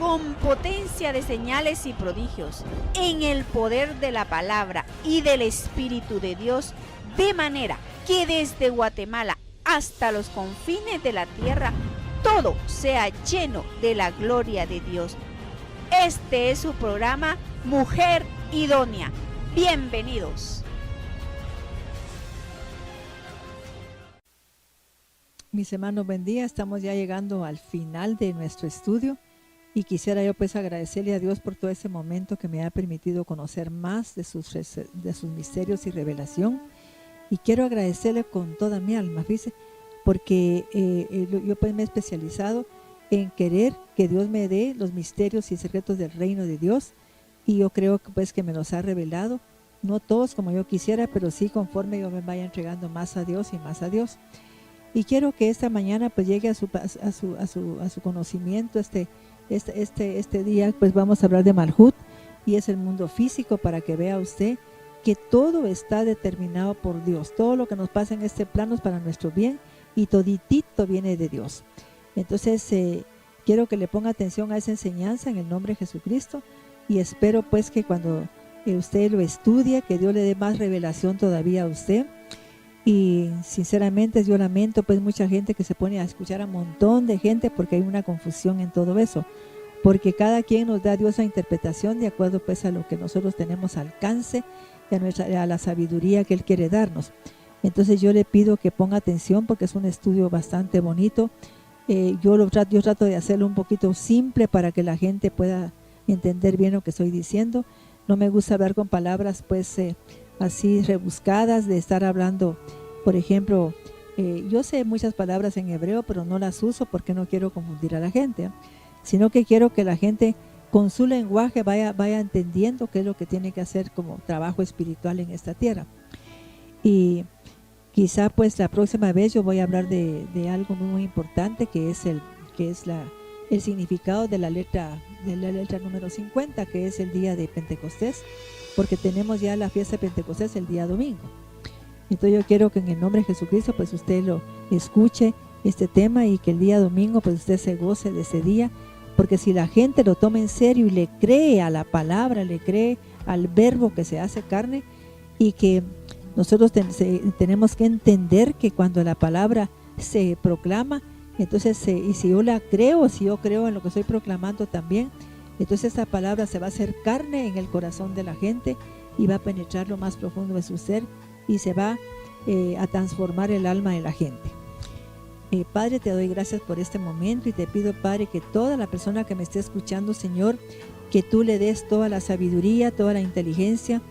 con potencia de señales y prodigios, en el poder de la palabra y del Espíritu de Dios, de manera que desde Guatemala hasta los confines de la tierra, todo sea lleno de la gloria de Dios. Este es su programa Mujer Idónea. Bienvenidos. Mis hermanos, buen día. Estamos ya llegando al final de nuestro estudio y quisiera yo pues agradecerle a Dios por todo ese momento que me ha permitido conocer más de sus misterios y revelación, y quiero agradecerle con toda mi alma, fíjese, porque yo pues me he especializado en querer que Dios me dé los misterios y secretos del reino de Dios, y yo creo que pues que me los ha revelado, no todos como yo quisiera, pero sí conforme yo me vaya entregando más a Dios y más a Dios. Y quiero que esta mañana pues llegue a su conocimiento este día, pues vamos a hablar de Malhut, y es el mundo físico, para que vea usted que todo está determinado por Dios. Todo lo que nos pasa en este plano es para nuestro bien, y toditito viene de Dios. Entonces quiero que le ponga atención a esa enseñanza en el nombre de Jesucristo, y espero pues que cuando usted lo estudie, que Dios le dé más revelación todavía a usted. Y sinceramente yo lamento pues mucha gente que se pone a escuchar a un montón de gente, porque hay una confusión en todo eso, porque cada quien nos da a Dios la interpretación de acuerdo pues a lo que nosotros tenemos alcance y a la sabiduría que Él quiere darnos. Entonces yo le pido que ponga atención, porque es un estudio bastante bonito. Yo trato de hacerlo un poquito simple para que la gente pueda entender bien lo que estoy diciendo. No me gusta hablar con palabras pues así rebuscadas, de estar hablando, por ejemplo, yo sé muchas palabras en hebreo, pero no las uso porque no quiero confundir a la gente, sino que quiero que la gente con su lenguaje vaya entendiendo qué es lo que tiene que hacer como trabajo espiritual en esta tierra. Y quizá pues la próxima vez yo voy a hablar de algo muy importante, que es el significado de la letra número 50, que es el día de Pentecostés, porque tenemos ya la fiesta de Pentecostés el día domingo. Entonces yo quiero que en el nombre de Jesucristo pues usted lo escuche este tema, y que el día domingo pues usted se goce de ese día, porque si la gente lo toma en serio y le cree a la palabra, le cree al verbo que se hace carne, y que nosotros tenemos que entender que cuando la palabra se proclama, entonces y si yo la creo, si yo creo en lo que estoy proclamando también, entonces esa palabra se va a hacer carne en el corazón de la gente, y va a penetrar lo más profundo de su ser, y se va a transformar el alma de la gente. Padre, te doy gracias por este momento, y te pido, Padre, que toda la persona que me esté escuchando, Señor, que tú le des toda la sabiduría, toda la inteligencia,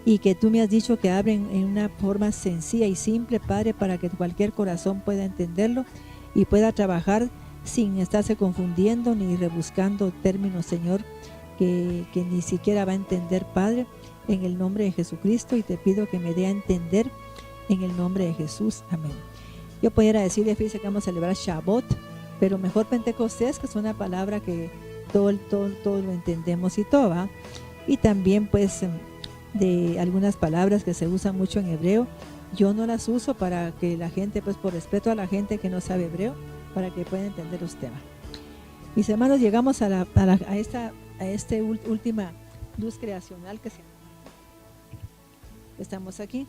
y que tú me has dicho que abren en una forma sencilla y simple, Padre, para que cualquier corazón pueda entenderlo y pueda trabajar sin estarse confundiendo ni rebuscando términos, Señor, que ni siquiera va a entender, Padre, en el nombre de Jesucristo. Y te pido que me dé a entender en el nombre de Jesús. Amén. Yo pudiera decirle, fíjese que vamos a celebrar Shabbat, pero mejor Pentecostés, que es una palabra que todo lo entendemos y todo, ¿va? Y también pues de algunas palabras que se usan mucho en hebreo, yo no las uso, para que la gente, pues por respeto a la gente que no sabe hebreo, para que puedan entender los temas. Mis hermanos, llegamos a esta última luz creacional que estamos aquí.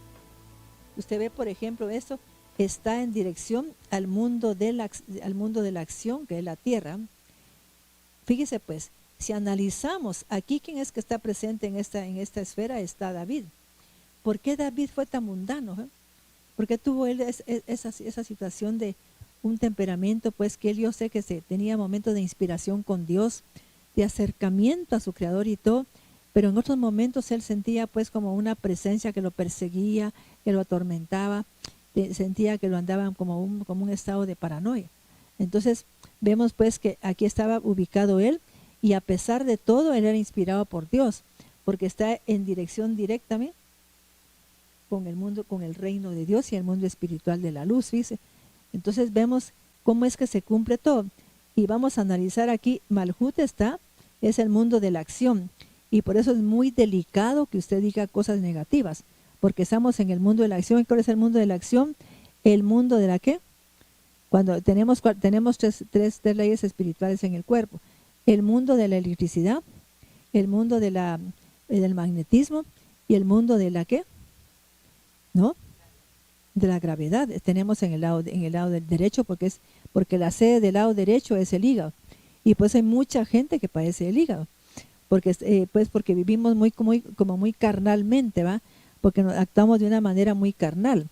Usted ve, por ejemplo, esto está en dirección al mundo de la acción, que es la tierra. Fíjese pues, si analizamos aquí, ¿quién es que está presente en esta esfera? Está David. ¿Por qué David fue tan mundano? ¿Por qué tuvo él esa situación de un temperamento, pues que él, yo sé que tenía momentos de inspiración con Dios, de acercamiento a su creador y todo, pero en otros momentos él sentía pues como una presencia que lo perseguía, que lo atormentaba, sentía que lo andaban como un estado de paranoia. Entonces vemos pues que aquí estaba ubicado él, y a pesar de todo él era inspirado por Dios, porque está en dirección directamente con el mundo, con el reino de Dios y el mundo espiritual de la luz, dice. Entonces vemos cómo es que se cumple todo, y vamos a analizar aquí. Malhut es el mundo de la acción, y por eso es muy delicado que usted diga cosas negativas, porque estamos en el mundo de la acción. ¿Y cuál es el mundo de la acción? El mundo de la ¿qué? Cuando tenemos tres leyes espirituales en el cuerpo. el mundo de la electricidad, el mundo del magnetismo y el mundo de la ¿qué? ¿No? De la gravedad. Tenemos en el lado del derecho porque la sede del lado derecho es el hígado. Y pues hay mucha gente que padece el hígado. Porque vivimos como muy carnalmente, ¿va? Porque actuamos de una manera muy carnal.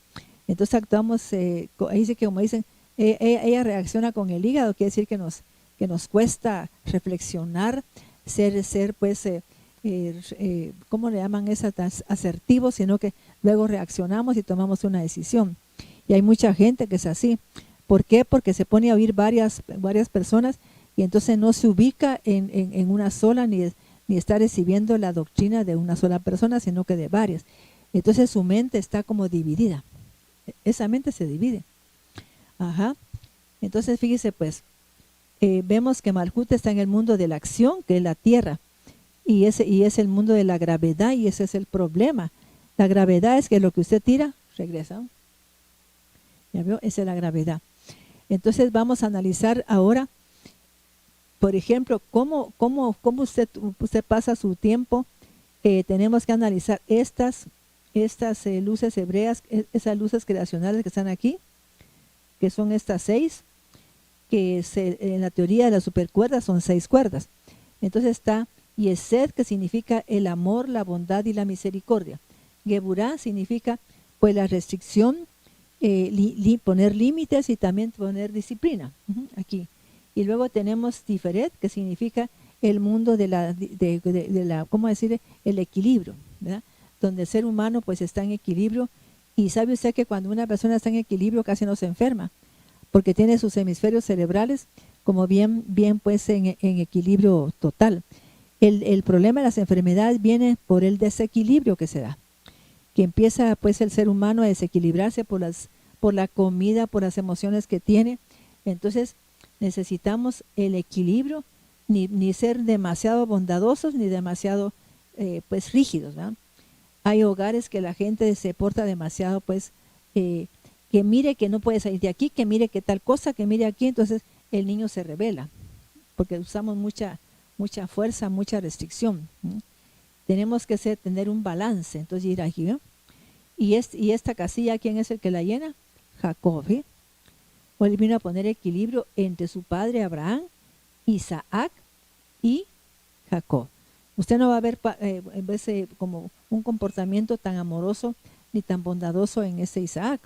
Entonces actuamos, ahí dice que como dicen, ella reacciona con el hígado, quiere decir que nos cuesta reflexionar, ser ¿cómo le llaman eso? Asertivos, sino que luego reaccionamos y tomamos una decisión. Y hay mucha gente que es así. ¿Por qué? Porque se pone a oír varias personas y entonces no se ubica en una sola ni está recibiendo la doctrina de una sola persona, sino que de varias. Entonces su mente está como dividida. Esa mente se divide. Ajá. Entonces fíjese pues, vemos que Malhut está en el mundo de la acción, que es la tierra. Y es el mundo de la gravedad, y ese es el problema. La gravedad es que lo que usted tira, regresa. ¿Ya vio? Esa es la gravedad. Entonces vamos a analizar ahora, por ejemplo, cómo usted pasa su tiempo. Tenemos que analizar estas luces hebreas, esas luces creacionales que están aquí, que son estas 6, que en la teoría de las supercuerdas son 6 cuerdas. Entonces está Yesed, que significa el amor, la bondad y la misericordia. Geburah significa pues la restricción, poner límites y también poner disciplina. Aquí. Y luego tenemos Tiferet, que significa el mundo de la ¿cómo decir? El equilibrio, ¿verdad? Donde el ser humano pues está en equilibrio. Y sabe usted que cuando una persona está en equilibrio casi no se enferma, porque tiene sus hemisferios cerebrales como bien pues en equilibrio total. El problema de las enfermedades viene por el desequilibrio que se da, que empieza pues el ser humano a desequilibrarse por la comida, por las emociones que tiene. Entonces necesitamos el equilibrio, ni ser demasiado bondadosos ni demasiado pues rígidos, ¿verdad? Hay hogares que la gente se porta demasiado pues que mire que no puede salir de aquí, que mire que tal cosa, que mire aquí. Entonces el niño se rebela porque usamos mucha fuerza, mucha restricción. Tenemos que tener un balance. Entonces ir aquí, ¿no? Y esta casilla, ¿quién es el que la llena? Jacob. O él vino a poner equilibrio entre su padre Abraham, Isaac y Jacob. Usted no va a ver en vez como un comportamiento tan amoroso ni tan bondadoso en ese Isaac,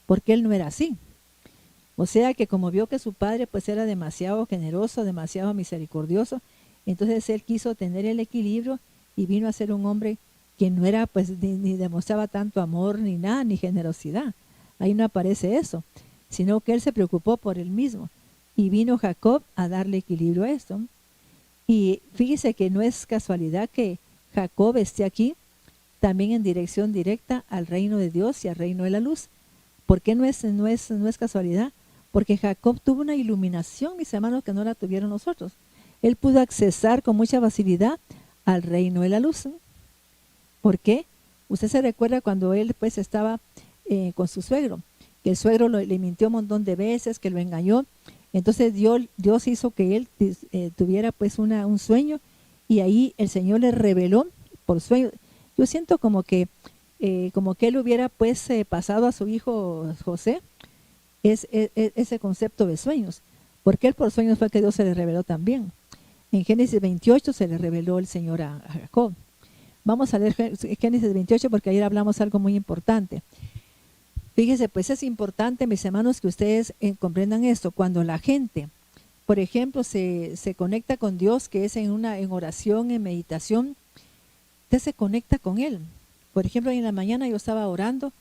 porque él no era así. O sea que como vio que su padre pues era demasiado generoso, demasiado misericordioso, entonces él quiso tener el equilibrio y vino a ser un hombre que no era pues ni demostraba tanto amor ni nada, ni generosidad. Ahí no aparece eso, sino que él se preocupó por él mismo. Y vino Jacob a darle equilibrio a esto. Y fíjese que no es casualidad que Jacob esté aquí también en dirección directa al reino de Dios y al reino de la luz. ¿Por qué no es casualidad? Porque Jacob tuvo una iluminación, mis hermanos, que no la tuvieron nosotros. Él pudo accesar con mucha facilidad al reino de la luz. ¿Por qué? Usted se recuerda cuando él pues estaba con su suegro, que el suegro le mintió un montón de veces, que lo engañó. Entonces Dios hizo que él tuviera pues un sueño, y ahí el Señor le reveló por sueño. Yo siento como que él hubiera pues pasado a su hijo José ese concepto de sueños, porque él por sueños fue que Dios se le reveló también. En Génesis 28 se le reveló el Señor a Jacob. Vamos a leer Génesis 28 porque ayer hablamos algo muy importante. Fíjese, pues es importante, mis hermanos, que ustedes comprendan esto. Cuando la gente, por ejemplo, se conecta con Dios, que es en oración, en meditación, usted se conecta con Él. Por ejemplo, en la mañana yo estaba orando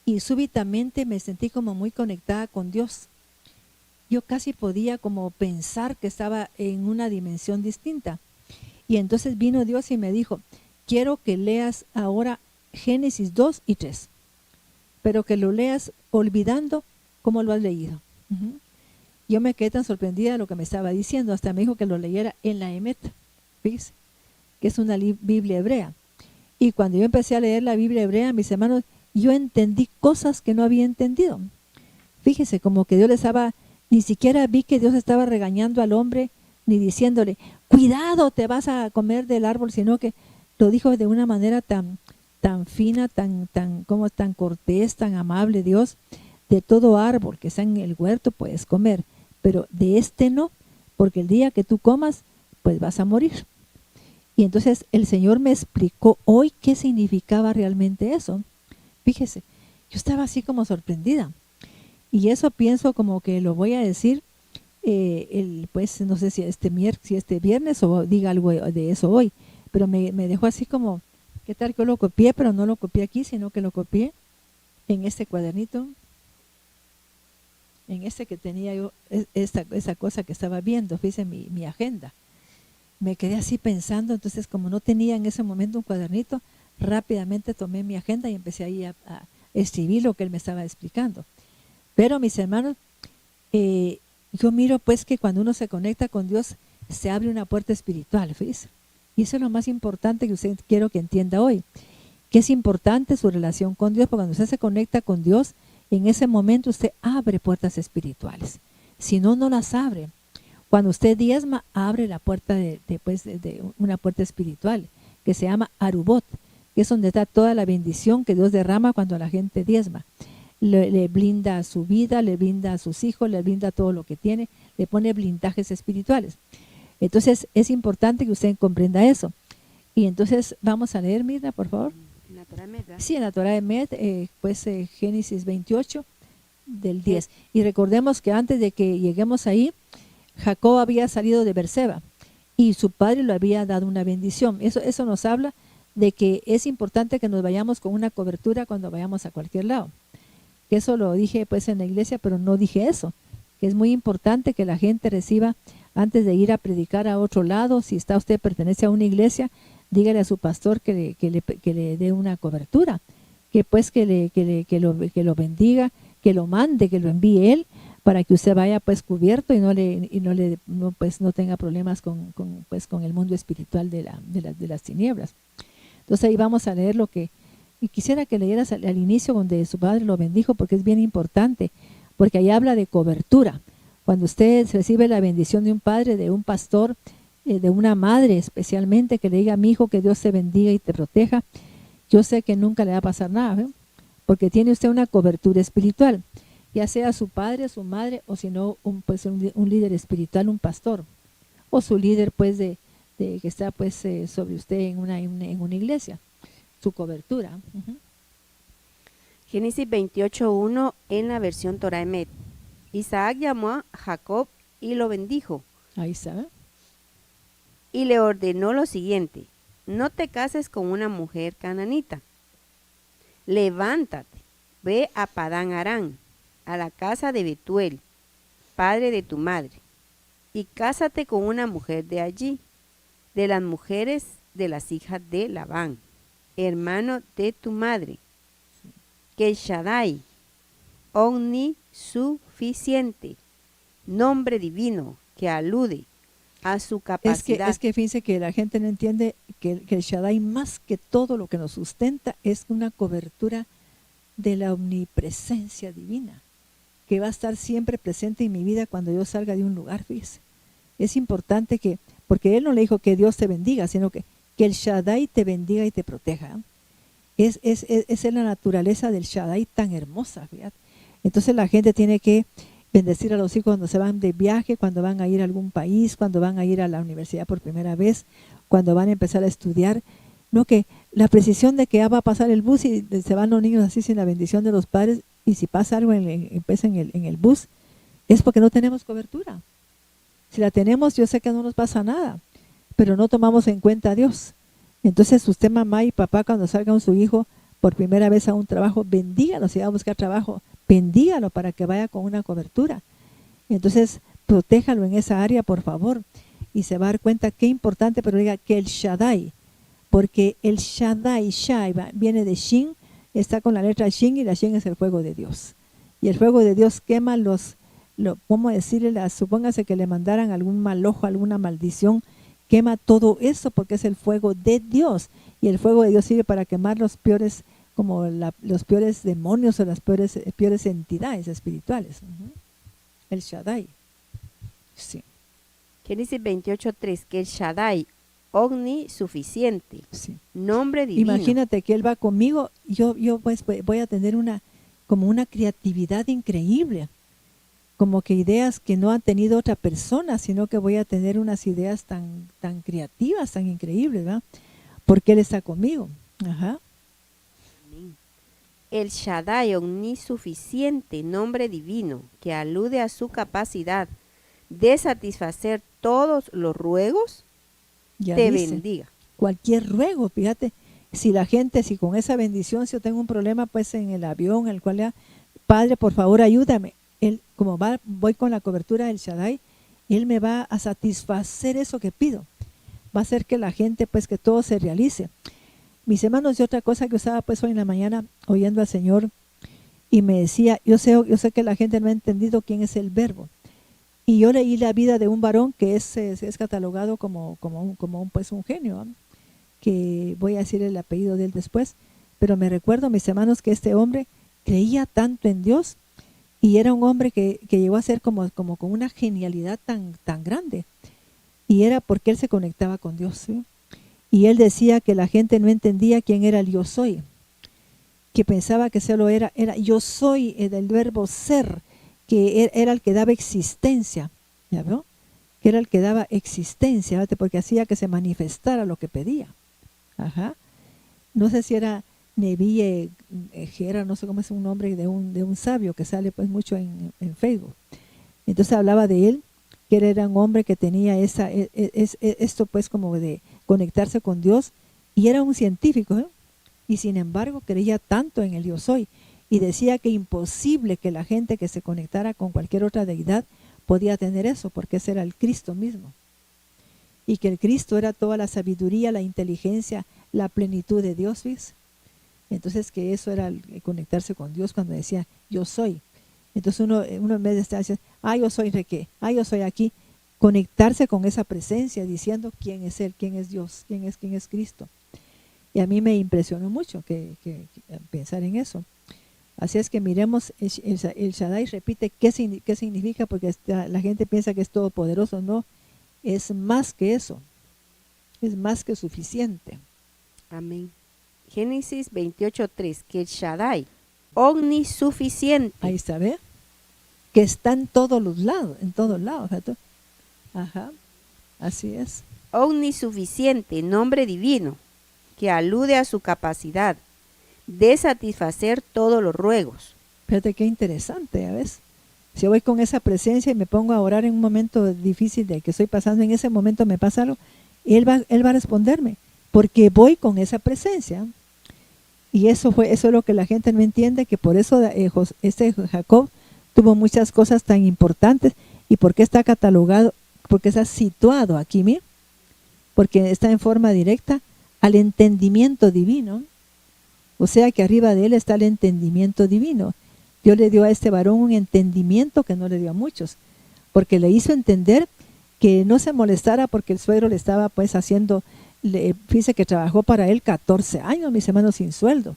y súbitamente me sentí como muy conectada con Dios. Yo casi podía como pensar que estaba en una dimensión distinta. Y entonces vino Dios y me dijo, quiero que leas ahora Génesis 2 y 3. Pero que lo leas olvidando cómo lo has leído. Yo me quedé tan sorprendida de lo que me estaba diciendo, hasta me dijo que lo leyera en la Emet, fíjese, que es una Biblia hebrea. Y cuando yo empecé a leer la Biblia hebrea, mis hermanos, yo entendí cosas que no había entendido. Fíjese, como que Dios ni siquiera vi que Dios estaba regañando al hombre ni diciéndole, cuidado, te vas a comer del árbol, sino que lo dijo de una manera tan fina, tan cortés, tan amable. Dios: de todo árbol que está en el huerto puedes comer, pero de este no, porque el día que tú comas, pues vas a morir. Y entonces el Señor me explicó hoy qué significaba realmente eso. Fíjese, yo estaba así como sorprendida. Y eso pienso como que lo voy a decir, pues no sé si este viernes o diga algo de eso hoy, pero me dejó así como, ¿qué tal que lo copié? Pero no lo copié aquí, sino que lo copié en este cuadernito, en este que tenía yo, esa cosa que estaba viendo, fíjese mi agenda. Me quedé así pensando, entonces como no tenía en ese momento un cuadernito, rápidamente tomé mi agenda y empecé ahí a escribir lo que él me estaba explicando. Pero mis hermanos, yo miro pues que cuando uno se conecta con Dios, se abre una puerta espiritual, fíjese. Y eso es lo más importante que usted quiero que entienda hoy, que es importante su relación con Dios, porque cuando usted se conecta con Dios, en ese momento usted abre puertas espirituales. Si no, no las abre. Cuando usted diezma, abre la puerta de una puerta espiritual que se llama Arubot, que es donde está toda la bendición que Dios derrama cuando la gente diezma. Le blinda su vida, le blinda a sus hijos, le blinda todo lo que tiene, le pone blindajes espirituales. Entonces es importante que usted comprenda eso. Y entonces vamos a leer, Mirna, por favor. En la Torah de Med, Sí, en la Torah de Med, Génesis 28, del 10. Y recordemos que antes de que lleguemos ahí, Jacob había salido de Berseba y su padre le había dado una bendición. Eso nos habla de que es importante que nos vayamos con una cobertura cuando vayamos a cualquier lado. Que eso lo dije pues en la iglesia, pero no dije eso, que es muy importante que la gente reciba antes de ir a predicar a otro lado. Si usted pertenece a una iglesia, dígale a su pastor que le dé una cobertura, que pues que lo bendiga, que lo mande, que lo envíe él, para que usted vaya pues cubierto y no tenga problemas con el mundo espiritual de las tinieblas. Entonces ahí vamos a leer lo que, y quisiera que leyeras al inicio donde su padre lo bendijo, porque es bien importante, porque ahí habla de cobertura. Cuando usted recibe la bendición de un padre, de un pastor, de una madre especialmente, que le diga: mi hijo, que Dios te bendiga y te proteja, yo sé que nunca le va a pasar nada, porque tiene usted una cobertura espiritual, ya sea su padre, su madre, o si no, un líder espiritual, un pastor, o su líder pues que está pues sobre usted en una iglesia, su cobertura. Génesis 28:1 en la versión Torah de Med. Isaac llamó a Jacob y lo bendijo. Ahí está. Y le ordenó lo siguiente: no te cases con una mujer cananita. Levántate, ve a Padán Aram, a la casa de Betuel, padre de tu madre, y cásate con una mujer de allí, de las mujeres de las hijas de Labán, hermano de tu madre, que el Shaddai, omnisuficiente, nombre divino que alude a su capacidad. Es que fíjense que la gente no entiende que el Shaddai, más que todo lo que nos sustenta, es una cobertura de la omnipresencia divina, que va a estar siempre presente en mi vida cuando yo salga de un lugar. Fíjese, es importante porque él no le dijo que Dios te bendiga, sino que el Shaddai te bendiga y te proteja. Es la naturaleza del Shaddai tan hermosa, fíjate. Entonces la gente tiene que bendecir a los hijos cuando se van de viaje, cuando van a ir a algún país, cuando van a ir a la universidad por primera vez, cuando van a empezar a estudiar. No, que la precisión de que ya va a pasar el bus y se van los niños así sin la bendición de los padres, y si pasa algo en el bus, es porque no tenemos cobertura. Si la tenemos, yo sé que no nos pasa nada, pero no tomamos en cuenta a Dios. Entonces usted, mamá y papá, cuando salga con su hijo por primera vez a un trabajo, bendígalo. Si va a buscar trabajo, bendígalo para que vaya con una cobertura. Entonces protéjalo en esa área, por favor, y se va a dar cuenta qué importante, pero diga que el Shaddai, porque el Shaddai, Shai, viene de Shin, está con la letra Shin, y la Shin es el fuego de Dios. Y el fuego de Dios quema ¿cómo decirle? Supóngase que le mandaran algún mal ojo, alguna maldición, quema todo eso porque es el fuego de Dios. Y el fuego de Dios sirve para quemar los peores, como los peores demonios o las peores entidades espirituales. El Shaddai. Sí. Génesis 28:3, que el Shaddai, omnisuficiente, Sí. nombre divino. Imagínate que Él va conmigo, yo pues voy a tener como una creatividad increíble, como que ideas que no han tenido otra persona, sino que voy a tener unas ideas tan creativas, tan increíbles, ¿verdad? Porque Él está conmigo. Ajá. El Shaddai, omnisuficiente, nombre divino, que alude a su capacidad de satisfacer todos los ruegos, Ya te dice, bendiga. cualquier ruego, fíjate, si con esa bendición, si yo tengo un problema pues en el avión, el cual ya, Padre, por favor, ayúdame. Él, como voy con la cobertura del Shaddai, Él me va a satisfacer eso que pido. Va a hacer que la gente, pues, que todo se realice. Mis hermanos, y otra cosa que usaba pues hoy en la mañana, oyendo al Señor, y me decía, yo sé que la gente no ha entendido quién es el verbo. Y yo leí la vida de un varón que es catalogado pues un genio, ¿no? Que voy a decir el apellido de él después, pero me recuerdo, mis hermanos, que este hombre creía tanto en Dios y era un hombre que llegó a ser como con una genialidad tan grande, y era porque él se conectaba con Dios, ¿sí? Y él decía que la gente no entendía quién era el yo soy, que pensaba que solo era yo soy, del verbo ser, que era el que daba existencia, ¿ya vio? Que era el que daba existencia, ¿verdad? Porque hacía que se manifestara lo que pedía. Ajá. No sé si era Nevi Gera, no sé cómo es un nombre de un sabio que sale pues mucho en Facebook. Entonces hablaba de él, que él era un hombre que tenía esto pues como de conectarse con Dios, y era un científico, ¿eh? Y sin embargo creía tanto en el yo soy, y decía que imposible que la gente que se conectara con cualquier otra deidad podía tener eso, porque ese era el Cristo mismo, y que el Cristo era toda la sabiduría, la inteligencia, la plenitud de Dios, ¿ves? Entonces que eso era el conectarse con Dios cuando decía yo soy. Entonces uno en vez de estar diciendo, yo soy Requé, yo soy aquí, conectarse con esa presencia diciendo quién es Él, quién es Dios, quién es Cristo. Y a mí me impresionó mucho que pensar en eso. Así es que miremos, el Shaddai repite qué significa, porque la gente piensa que es todopoderoso. No, es más que eso, es más que suficiente. Amén. Génesis 28:3, que el Shaddai, omnisuficiente. Ahí está, ¿ve? Que está en todos los lados, ¿cierto? Ajá, así es. Omnisuficiente, nombre divino, que alude a su capacidad de satisfacer todos los ruegos. Fíjate qué interesante, ¿ya ves? Si yo voy con esa presencia y me pongo a orar en un momento difícil de que estoy pasando, en ese momento me pasa algo, Él va a responderme, porque voy con esa presencia. Y eso es lo que la gente no entiende, que por eso Jacob tuvo muchas cosas tan importantes. ¿Y por qué está catalogado? Porque está situado aquí, mira, porque está en forma directa al entendimiento divino. O sea que arriba de él está el entendimiento divino. Dios le dio a este varón un entendimiento que no le dio a muchos, porque le hizo entender que no se molestara porque el suegro le estaba pues haciendo, fíjese que trabajó para él 14 años, mis hermanos, sin sueldo.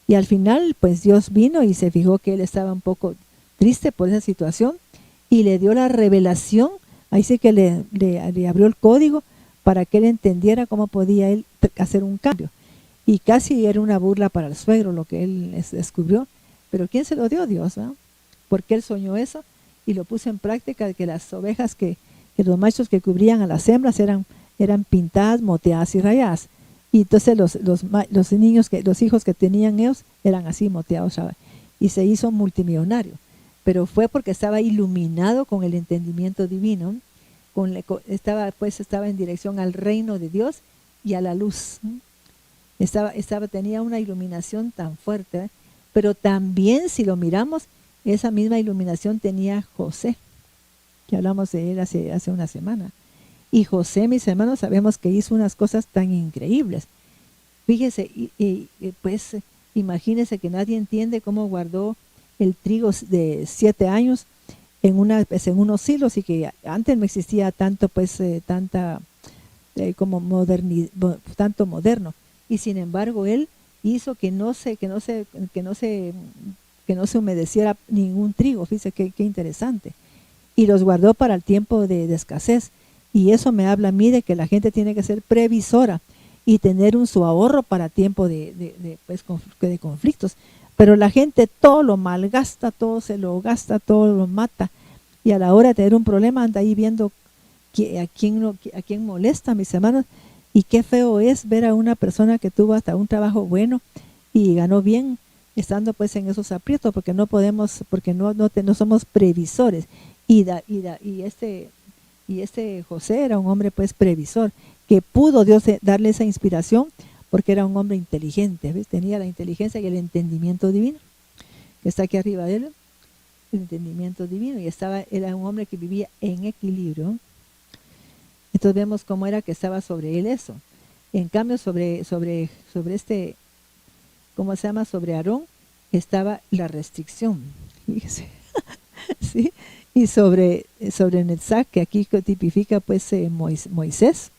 Y al final pues Dios vino y se fijó que él estaba un poco triste por esa situación y le dio la revelación. Ahí sí que le abrió el código para que él entendiera cómo podía él hacer un cambio. Y casi era una burla para el suegro lo que él descubrió. Pero ¿quién se lo dio? Dios, ¿no? Porque él soñó eso y lo puso en práctica, de que las ovejas, que los machos que cubrían a las hembras eran pintadas, moteadas y rayadas. Y entonces los niños, los hijos que tenían ellos eran así moteados. Y se hizo multimillonario. Pero fue porque estaba iluminado con el entendimiento divino. Estaba en dirección al reino de Dios y a la luz, ¿no? Tenía una iluminación tan fuerte, ¿eh? Pero también, si lo miramos, esa misma iluminación tenía José, que hablamos de él hace una semana. Y José, mis hermanos, sabemos que hizo unas cosas tan increíbles. Fíjese, pues imagínese que nadie entiende cómo guardó el trigo de 7 años en unos hilos, y que antes no existía tanto, pues, tanto moderno. Y sin embargo, él hizo que no se humedeciera ningún trigo. Fíjese qué interesante. Y los guardó para el tiempo de escasez. Y eso me habla a mí de que la gente tiene que ser previsora y tener su ahorro para tiempo de conflictos. Pero la gente todo lo malgasta, todo se lo gasta, todo lo mata. Y a la hora de tener un problema anda ahí viendo a quién molesta, mis hermanos. Y qué feo es ver a una persona que tuvo hasta un trabajo bueno y ganó bien, estando pues en esos aprietos, porque no podemos, porque no somos previsores. Y este José era un hombre pues previsor, que pudo Dios darle esa inspiración porque era un hombre inteligente, ¿ves? Tenía la inteligencia y el entendimiento divino, que está aquí arriba de él, el entendimiento divino, y era un hombre que vivía en equilibrio. Entonces vemos cómo era que estaba sobre él eso. En cambio sobre este, ¿cómo se llama? Sobre Aarón estaba la restricción, fíjese. ¿Sí? Y sobre Netzach, que aquí tipifica pues Moisés,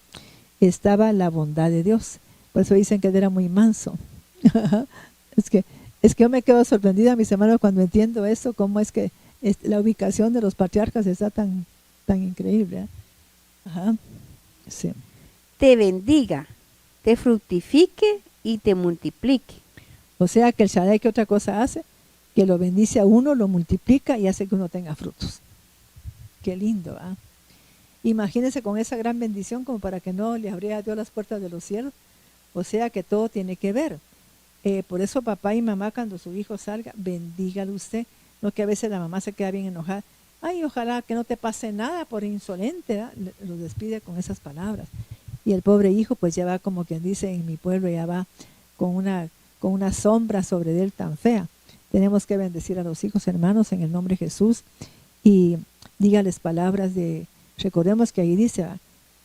estaba la bondad de Dios. Por eso dicen que él era muy manso. es que yo me quedo sorprendida, mis hermanos, cuando entiendo eso, cómo es que la ubicación de los patriarcas está tan increíble. Ajá. Sí. Te bendiga, te fructifique y te multiplique. O sea que el Shaddai, ¿qué otra cosa hace? Que lo bendice a uno, lo multiplica y hace que uno tenga frutos. Qué lindo, ¿ah? Imagínense con esa gran bendición como para que no le abriera a Dios las puertas de los cielos. O sea que todo tiene que ver. Por eso papá y mamá, cuando su hijo salga, bendígalo usted. No que a veces la mamá se queda bien enojada. Ay, ojalá que no te pase nada por insolente, ¿verdad? Lo despide con esas palabras. Y el pobre hijo pues ya va, como quien dice en mi pueblo, ya va con una sombra sobre él tan fea. Tenemos que bendecir a los hijos, hermanos, en el nombre de Jesús. Y dígales palabras recordemos que ahí dice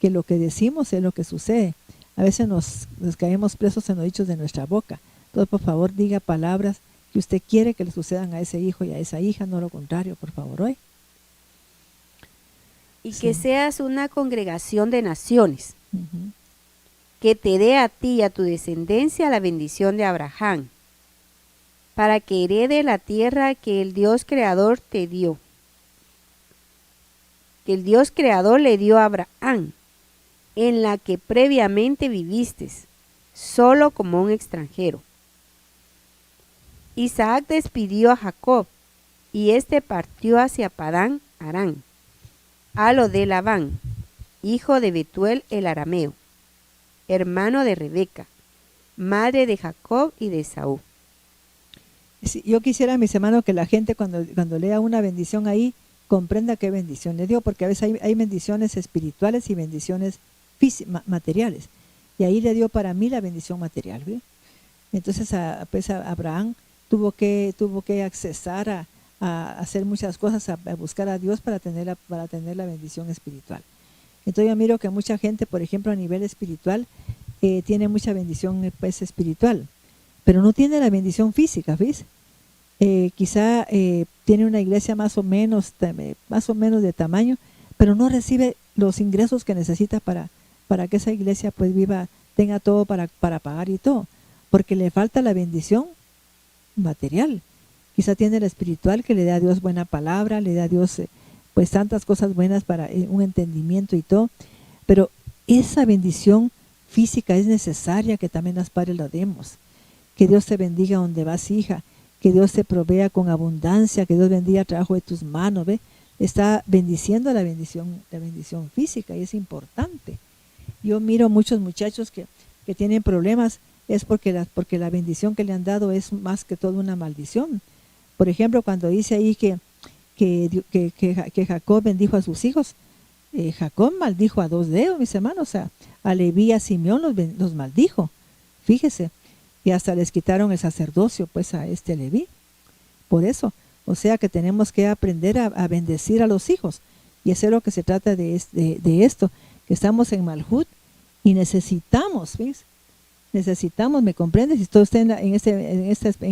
que lo que decimos es lo que sucede. A veces nos caemos presos en los dichos de nuestra boca. Entonces, por favor, diga palabras que usted quiere que le sucedan a ese hijo y a esa hija, no lo contrario, por favor, hoy. Y sí, que seas una congregación de naciones, Uh-huh. Que te dé a ti y a tu descendencia la bendición de Abraham, para que herede la tierra que el Dios Creador te dio. Que el Dios Creador le dio a Abraham, en la que previamente viviste, solo como un extranjero. Isaac despidió a Jacob, y éste partió hacia Padán Aram, a lo de Labán, hijo de Betuel el arameo, hermano de Rebeca, madre de Jacob y de Esaú. Sí, yo quisiera, mis hermanos, que la gente cuando lea una bendición ahí, comprenda qué bendición le dio, porque a veces hay bendiciones espirituales y bendiciones materiales. Y ahí le dio para mí la bendición material, ¿ve? Entonces pues Abraham tuvo que accesar a hacer muchas cosas, a buscar a Dios para tener la bendición espiritual. Entonces yo miro que mucha gente, por ejemplo, a nivel espiritual, tiene mucha bendición pues espiritual, pero no tiene la bendición física, ¿ves? Quizá tiene una iglesia más o menos de tamaño, pero no recibe los ingresos que necesita para que esa iglesia pues tenga todo para pagar y todo, porque le falta la bendición material. Quizá tiene la espiritual, que le da a Dios buena palabra, le da a Dios pues tantas cosas buenas para un entendimiento y todo, pero esa bendición física es necesaria que también las padres la demos. Que Dios te bendiga donde vas, hija, que Dios te provea con abundancia, que Dios bendiga el trabajo de tus manos, ¿ve? Está bendiciendo la bendición física, y es importante. Yo miro muchos muchachos que tienen problemas, es porque la bendición que le han dado es más que todo una maldición. Por ejemplo, cuando dice ahí que Jacob bendijo a sus hijos, Jacob maldijo a 2 de ellos, mis hermanos, a Leví y a Simeón los maldijo, fíjese, y hasta les quitaron el sacerdocio pues a este Leví. Por eso, o sea que tenemos que aprender a bendecir a los hijos, y eso es lo que se trata de esto, que estamos en Malhut y necesitamos, ¿ves? ¿Me comprende? Si usted está en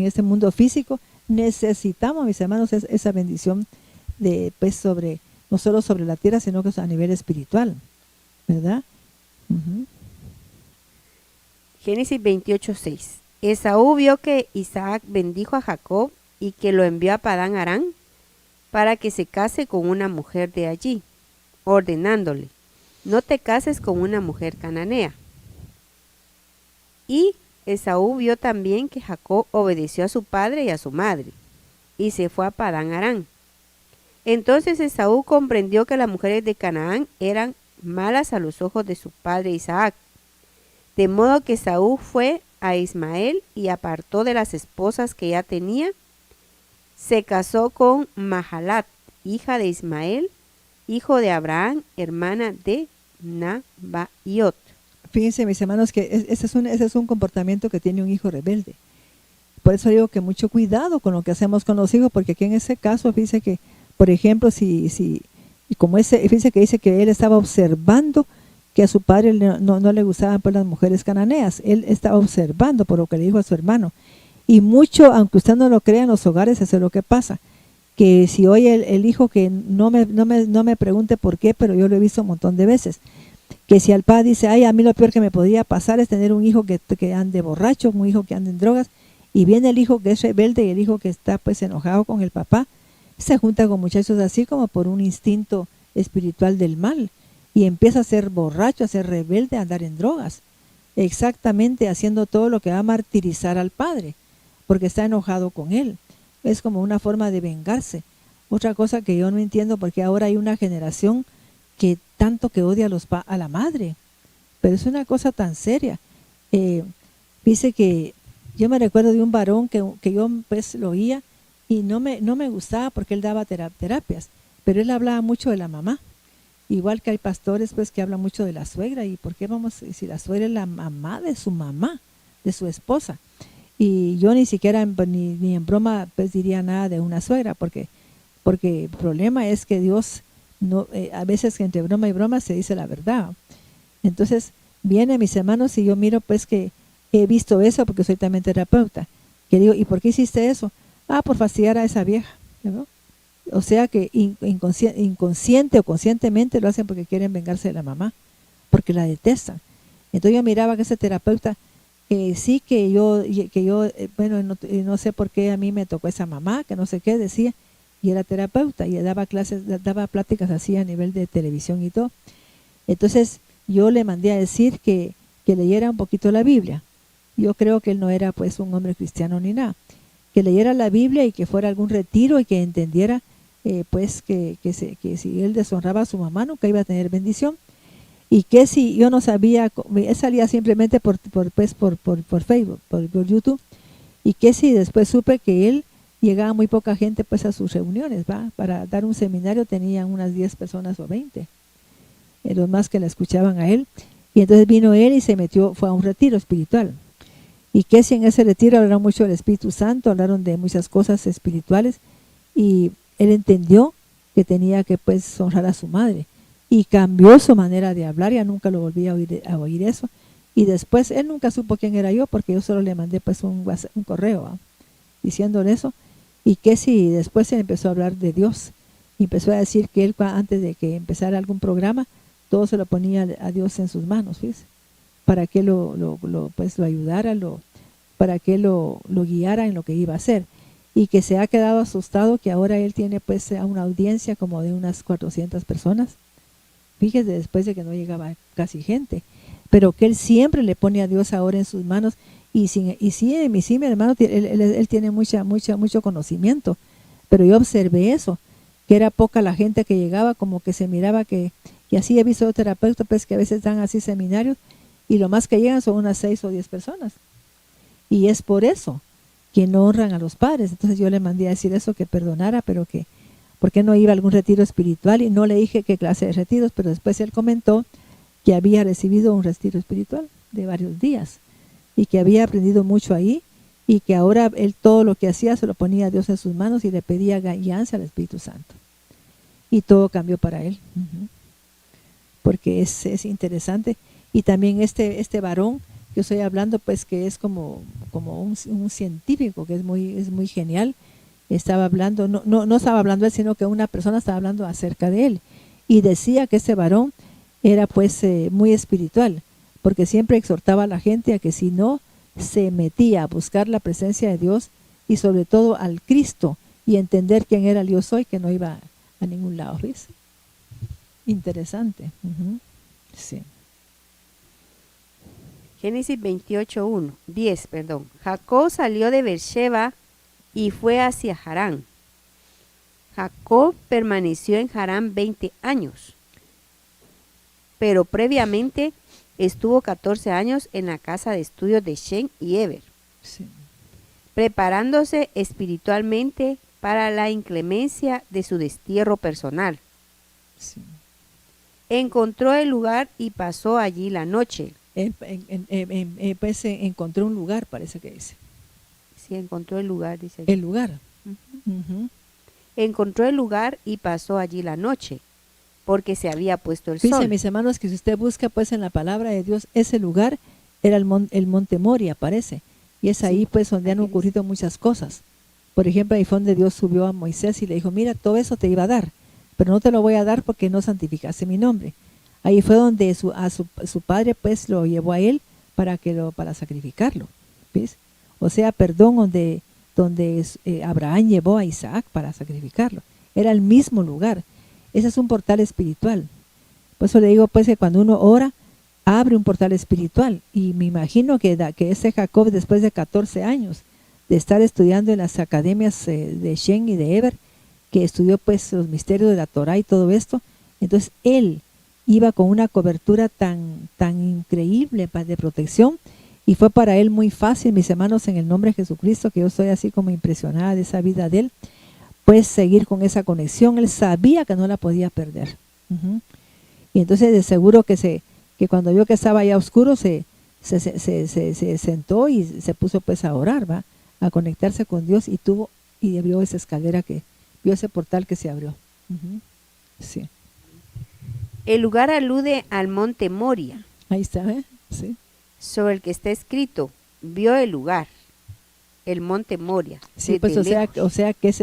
este mundo físico, necesitamos, mis hermanos, esa bendición pues no solo sobre la tierra, sino que a nivel espiritual, ¿verdad? Uh-huh. Génesis 28:6. Esaú vio que Isaac bendijo a Jacob y que lo envió a Padán Aram para que se case con una mujer de allí, ordenándole: no te cases con una mujer cananea. Y Esaú vio también que Jacob obedeció a su padre y a su madre, y se fue a Padán Aram. Entonces Esaú comprendió que las mujeres de Canaán eran malas a los ojos de su padre Isaac. De modo que Esaú fue a Ismael y apartó de las esposas que ya tenía. Se casó con Mahalat, hija de Ismael, hijo de Abraham, hermana de Nabaiot. Fíjense, mis hermanos, que ese es un comportamiento que tiene un hijo rebelde. Por eso digo que mucho cuidado con lo que hacemos con los hijos, porque aquí en ese caso, fíjense que, por ejemplo, fíjense que dice que él estaba observando que a su padre no le gustaban pues las mujeres cananeas. Él estaba observando por lo que le dijo a su hermano. Y mucho, aunque usted no lo crea, en los hogares eso es lo que pasa. Que si oye el hijo que no me pregunte por qué, pero yo lo he visto un montón de veces. Que si al padre dice, ay, a mí lo peor que me podría pasar es tener un hijo que ande borracho, un hijo que ande en drogas, y viene el hijo que es rebelde y el hijo que está pues enojado con el papá, se junta con muchachos así como por un instinto espiritual del mal, y empieza a ser borracho, a ser rebelde, a andar en drogas, exactamente haciendo todo lo que va a martirizar al padre, porque está enojado con él. Es como una forma de vengarse. Otra cosa que yo no entiendo, porque ahora hay una generación que tanto que odia a la madre, pero es una cosa tan seria. Dice que yo me recuerdo de un varón que yo pues lo oía y no me gustaba porque él daba terapias, pero él hablaba mucho de la mamá. Igual que hay pastores pues que hablan mucho de la suegra, y por qué si la suegra es la mamá de su mamá, de su esposa. Y yo ni siquiera ni en broma pues diría nada de una suegra, porque el problema es que Dios no, a veces que entre broma y broma se dice la verdad. Entonces vienen mis hermanos y yo miro pues que he visto eso, porque soy también terapeuta, que digo, ¿y por qué hiciste eso? Por fastidiar a esa vieja, ¿no? O sea que inconsciente o conscientemente lo hacen porque quieren vengarse de la mamá, porque la detestan. Entonces yo miraba que ese terapeuta, sí que yo bueno, no sé por qué a mí me tocó esa mamá, que no sé qué decía, y era terapeuta y daba pláticas así a nivel de televisión y todo. Entonces yo le mandé a decir que leyera un poquito la Biblia. Yo creo que él no era pues un hombre cristiano ni nada. Que leyera la Biblia y que fuera a algún retiro y que entendiera pues que si él deshonraba a su mamá nunca iba a tener bendición, y que si yo no sabía, él salía simplemente por Facebook, por YouTube, y que si después supe que él llegaba muy poca gente pues a sus reuniones, para dar un seminario tenían unas 10 personas o 20, los más que le escuchaban a él. Y entonces vino él y fue a un retiro espiritual. Y que si en ese retiro hablaron mucho del Espíritu Santo, hablaron de muchas cosas espirituales, y él entendió que tenía que pues honrar a su madre, y cambió su manera de hablar. Ya nunca lo volví a oír eso. Y después él nunca supo quién era yo, porque yo solo le mandé pues un correo diciéndole eso. Y que si después se empezó a hablar de Dios, y empezó a decir que él antes de que empezara algún programa, todo se lo ponía a Dios en sus manos, ¿ves? Para que lo ayudara, para que lo guiara en lo que iba a hacer. Y que se ha quedado asustado que ahora él tiene pues una audiencia como de unas 400 personas. Fíjese, después de que no llegaba casi gente, pero que él siempre le pone a Dios ahora en sus manos. Y sí, mi hermano, él tiene mucho conocimiento, pero yo observé eso, que era poca la gente que llegaba, como que se miraba que, y así he visto terapeutas pues que a veces dan así seminarios, y lo más que llegan son unas 6 o 10 personas, y es por eso que no honran a los padres. Entonces yo le mandé a decir eso, que perdonara, pero que por qué no iba a algún retiro espiritual, y no le dije qué clase de retiros, pero después él comentó que había recibido un retiro espiritual de varios días, y que había aprendido mucho ahí, y que ahora él todo lo que hacía se lo ponía a Dios en sus manos y le pedía guianza al Espíritu Santo, y todo cambió para él. Porque es interesante. Y también este varón que estoy hablando, pues que es como un científico, que es muy genial. Estaba hablando, no estaba hablando él, sino que una persona estaba hablando acerca de él, y decía que ese varón era pues muy espiritual, porque siempre exhortaba a la gente a que si no se metía a buscar la presencia de Dios, y sobre todo al Cristo, y entender quién era el yo soy, que no iba a ningún lado. ¿Ves? Interesante. Sí. Génesis 10, perdón. Jacob salió de Beersheba y fue hacia Harán. Jacob permaneció en Harán 20 años, pero previamente estuvo 14 años en la casa de estudios de Shem y Eber, Sí. preparándose espiritualmente para la inclemencia de su destierro personal. Sí. Encontró el lugar y pasó allí la noche. Pues encontró un lugar, parece que dice. Sí, encontró el lugar, dice allí. El lugar. Ujú. Ujú. Encontró el lugar y pasó allí la noche, porque se había puesto el Dice, sol. mis hermanos, que si usted busca pues en la palabra de Dios, ese lugar era el monte Moria, parece. Y es ahí Sí, pues donde han ahí dice. ocurrido muchas cosas. Por ejemplo, ahí fue donde Dios subió a Moisés y le dijo, mira, todo eso te iba a dar, pero no te lo voy a dar porque no santificaste mi nombre. Ahí fue donde su padre pues lo llevó a él para sacrificarlo. ¿Ves? O sea, perdón, donde Abraham llevó a Isaac para sacrificarlo. Era el mismo lugar. Ese es un portal espiritual. Por eso le digo pues que cuando uno ora, abre un portal espiritual. Y me imagino que ese Jacob, después de 14 años de estar estudiando en las academias de Shem y de Eber, que estudió pues los misterios de la Torah y todo esto, entonces él iba con una cobertura tan increíble de protección, y fue para él muy fácil, mis hermanos, en el nombre de Jesucristo, que yo estoy así como impresionada de esa vida de él, pues seguir con esa conexión. Él sabía que no la podía perder. Ujú. Y entonces de seguro que cuando vio que estaba ya oscuro, se sentó y se puso pues a orar, ¿va? A conectarse con Dios, y abrió esa escalera, vio ese portal que se abrió. Ujú. Sí. El lugar alude al monte Moria, Ahí está, ¿eh? Sí. sobre el que está escrito, vio el lugar, el monte Moria. Sí, desde pues lejos. o sea que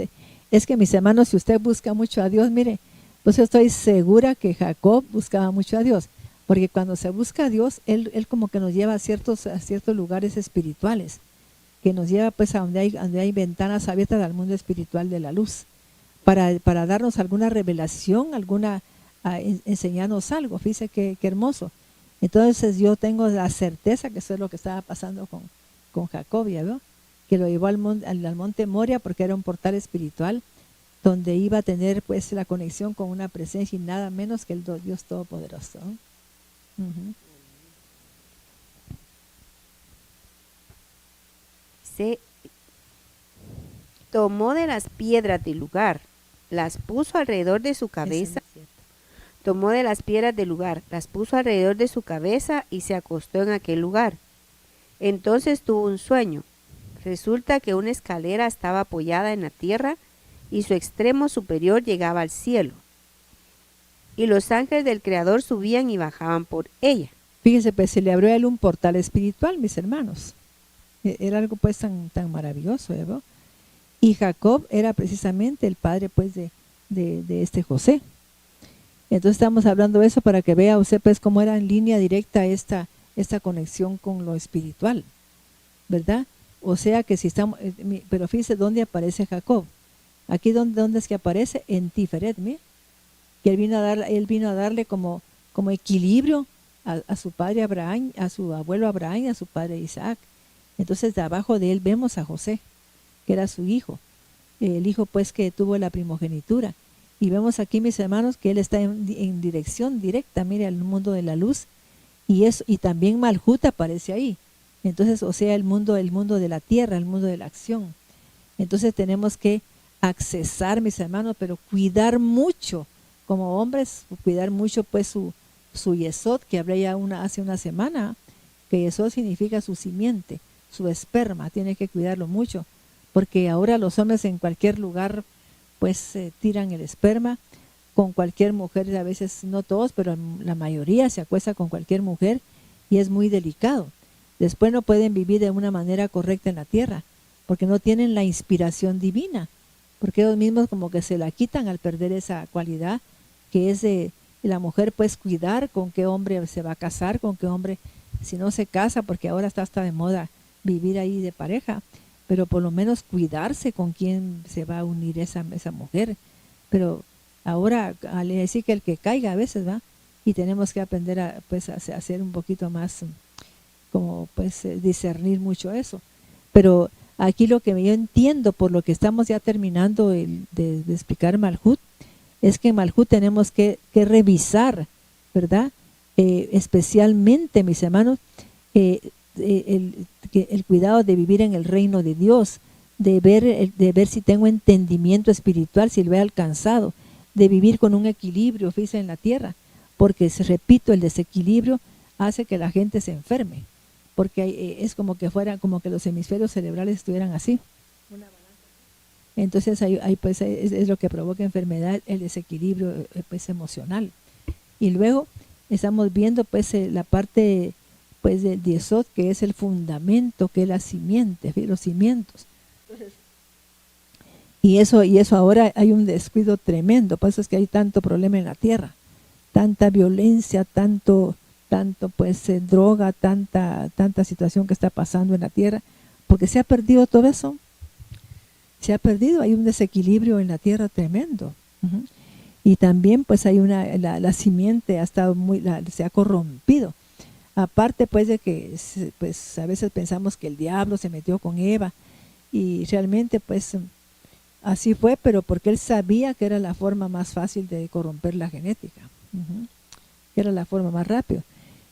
es que, mis hermanos, si usted busca mucho a Dios, mire, pues yo estoy segura que Jacob buscaba mucho a Dios, porque cuando se busca a Dios, él como que nos lleva a ciertos lugares espirituales, que nos lleva pues a donde hay ventanas abiertas al mundo espiritual de la luz, para darnos alguna revelación, enseñarnos algo. Fíjese qué hermoso. Entonces yo tengo la certeza que eso es lo que estaba pasando con Jacob, ¿ya veo? Que lo llevó al monte Moria, porque era un portal espiritual donde iba a tener pues la conexión con una presencia y nada menos que el Dios Todopoderoso. Ujú. Se tomó de las piedras del lugar, las puso alrededor de su cabeza. Tomó de las piedras del lugar, las puso alrededor de su cabeza y se acostó en aquel lugar. Entonces tuvo un sueño. Resulta que una escalera estaba apoyada en la tierra y su extremo superior llegaba al cielo. Y los ángeles del Creador subían y bajaban por ella. Fíjese, pues se le abrió a él un portal espiritual, mis hermanos. Era algo pues tan maravilloso, ¿verdad? Y Jacob era precisamente el padre pues de este José. Entonces estamos hablando de eso para que vea usted pues cómo era en línea directa esta conexión con lo espiritual, ¿verdad? O sea que si estamos, pero fíjese dónde aparece Jacob. Aquí dónde es que aparece, en Tiferet, mire, que él vino a darle como equilibrio a su padre Abraham, a su abuelo Abraham y a su padre Isaac. Entonces de abajo de él vemos a José, que era su hijo, el hijo pues que tuvo la primogenitura. Y vemos aquí, mis hermanos, que él está en dirección directa, mire, al mundo de la luz, y también Malhut aparece ahí. Entonces, o sea, el mundo de la tierra, el mundo de la acción. Entonces tenemos que accesar, mis hermanos, pero cuidar mucho, como hombres, cuidar mucho pues su yesod, que hablé ya hace una semana, que yesod significa su simiente, su esperma, tiene que cuidarlo mucho, porque ahora los hombres en cualquier lugar pues tiran el esperma con cualquier mujer, a veces no todos, pero la mayoría se acuesta con cualquier mujer, y es muy delicado. Después no pueden vivir de una manera correcta en la tierra, porque no tienen la inspiración divina, porque ellos mismos como que se la quitan al perder esa cualidad que es de la mujer, pues cuidar con qué hombre se va a casar, con qué hombre, si no se casa, porque ahora está hasta de moda vivir ahí de pareja, pero por lo menos cuidarse con quién se va a unir esa mujer. Pero ahora, al decir que el que caiga a veces, ¿va? y tenemos que aprender a pues a hacer un poquito más como pues discernir mucho eso. Pero aquí lo que yo entiendo, por lo que estamos ya terminando de explicar Malhut, es que en Malhut tenemos que revisar, ¿verdad? Especialmente, mis hermanos, el cuidado de vivir en el reino de Dios, de ver si tengo entendimiento espiritual, si lo he alcanzado, de vivir con un equilibrio, fíjense, en la tierra, porque, repito, el desequilibrio hace que la gente se enferme, porque es como que los hemisferios cerebrales estuvieran así. Entonces ahí pues es lo que provoca enfermedad, el desequilibrio pues emocional. Y luego estamos viendo pues la parte pues del Yesod, que es el fundamento, que es la simiente, los cimientos. Y eso ahora hay un descuido tremendo, por eso es que hay tanto problema en la tierra, tanta violencia, tanto pues droga, tanta situación que está pasando en la tierra, porque se ha perdido todo eso. Se ha perdido, hay un desequilibrio en la tierra tremendo. Y también pues hay la simiente ha estado se ha corrompido. Aparte pues de que pues a veces pensamos que el diablo se metió con Eva, y realmente pues así fue, pero porque él sabía que era la forma más fácil de corromper la genética, era la forma más rápida.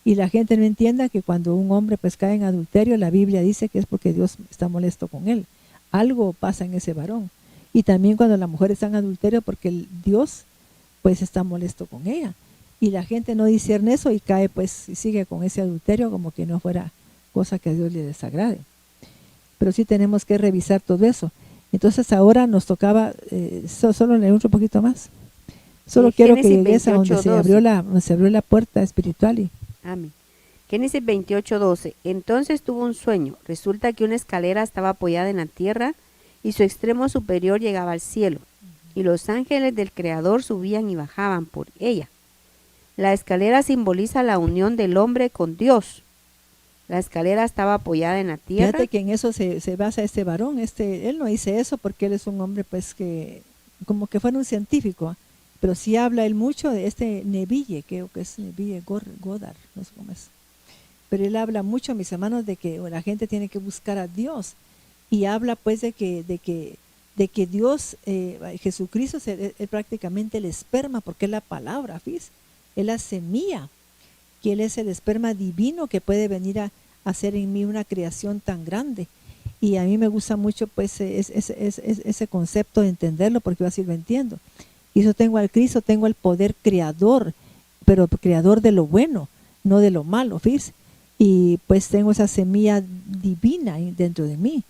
Y la gente no entienda que cuando un hombre pues cae en adulterio, la Biblia dice que es porque Dios está molesto con él. Algo pasa en ese varón. Y también cuando la mujer está en adulterio, porque Dios pues está molesto con ella. Y la gente no discierne eso y cae pues y sigue con ese adulterio como que no fuera cosa que a Dios le desagrade. Pero sí tenemos que revisar todo eso. Entonces ahora nos tocaba solo leer un poquito más. Solo quiero que llegues a donde se abrió la puerta espiritual. Amén. Génesis 28:12. Entonces tuvo un sueño. Resulta que una escalera estaba apoyada en la tierra y su extremo superior llegaba al cielo. Y los ángeles del Creador subían y bajaban por ella. La escalera simboliza la unión del hombre con Dios. La escalera estaba apoyada en la tierra. Fíjate que en eso se basa este varón. Él no dice eso porque él es un hombre pues que como que fuera un científico, pero sí habla él mucho de este Neville, creo que es Neville Goddard, no sé cómo es. Pero él habla mucho, mis hermanos, de que la gente tiene que buscar a Dios, y habla pues de que Dios, Jesucristo es prácticamente el esperma, porque es la palabra, ¿fíjate? Es la semilla, que Él es el esperma divino que puede venir a hacer en mí una creación tan grande. Y a mí me gusta mucho pues ese concepto de entenderlo, porque yo así lo entiendo. Y yo tengo al Cristo, tengo el poder creador, pero creador de lo bueno, no de lo malo, ¿fíjate? Y pues tengo esa semilla divina dentro de mí,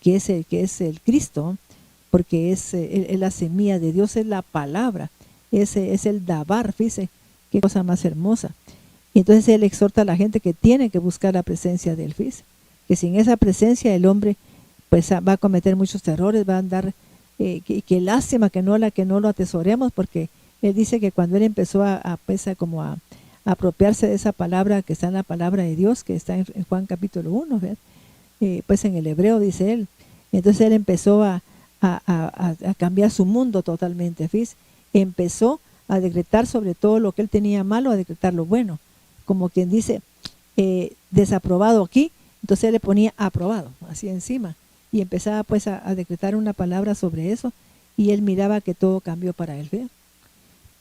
que es el Cristo, porque es la semilla de Dios, es la palabra, es el Dabar, fíjese, qué cosa más hermosa. Y entonces él exhorta a la gente que tiene que buscar la presencia de él, fíjese, que sin esa presencia el hombre pues va a cometer muchos errores, va a andar, que lástima que no lo atesoremos, porque él dice que cuando él empezó a apropiarse de esa palabra que está en la palabra de Dios, que está en Juan capítulo 1, pues en el hebreo dice él, entonces él empezó a cambiar su mundo totalmente, fíjese, empezó a decretar sobre todo lo que él tenía malo, a decretar lo bueno, como quien dice, desaprobado aquí, entonces él le ponía aprobado, así encima, y empezaba pues a decretar una palabra sobre eso, y él miraba que todo cambió para él, ¿ve?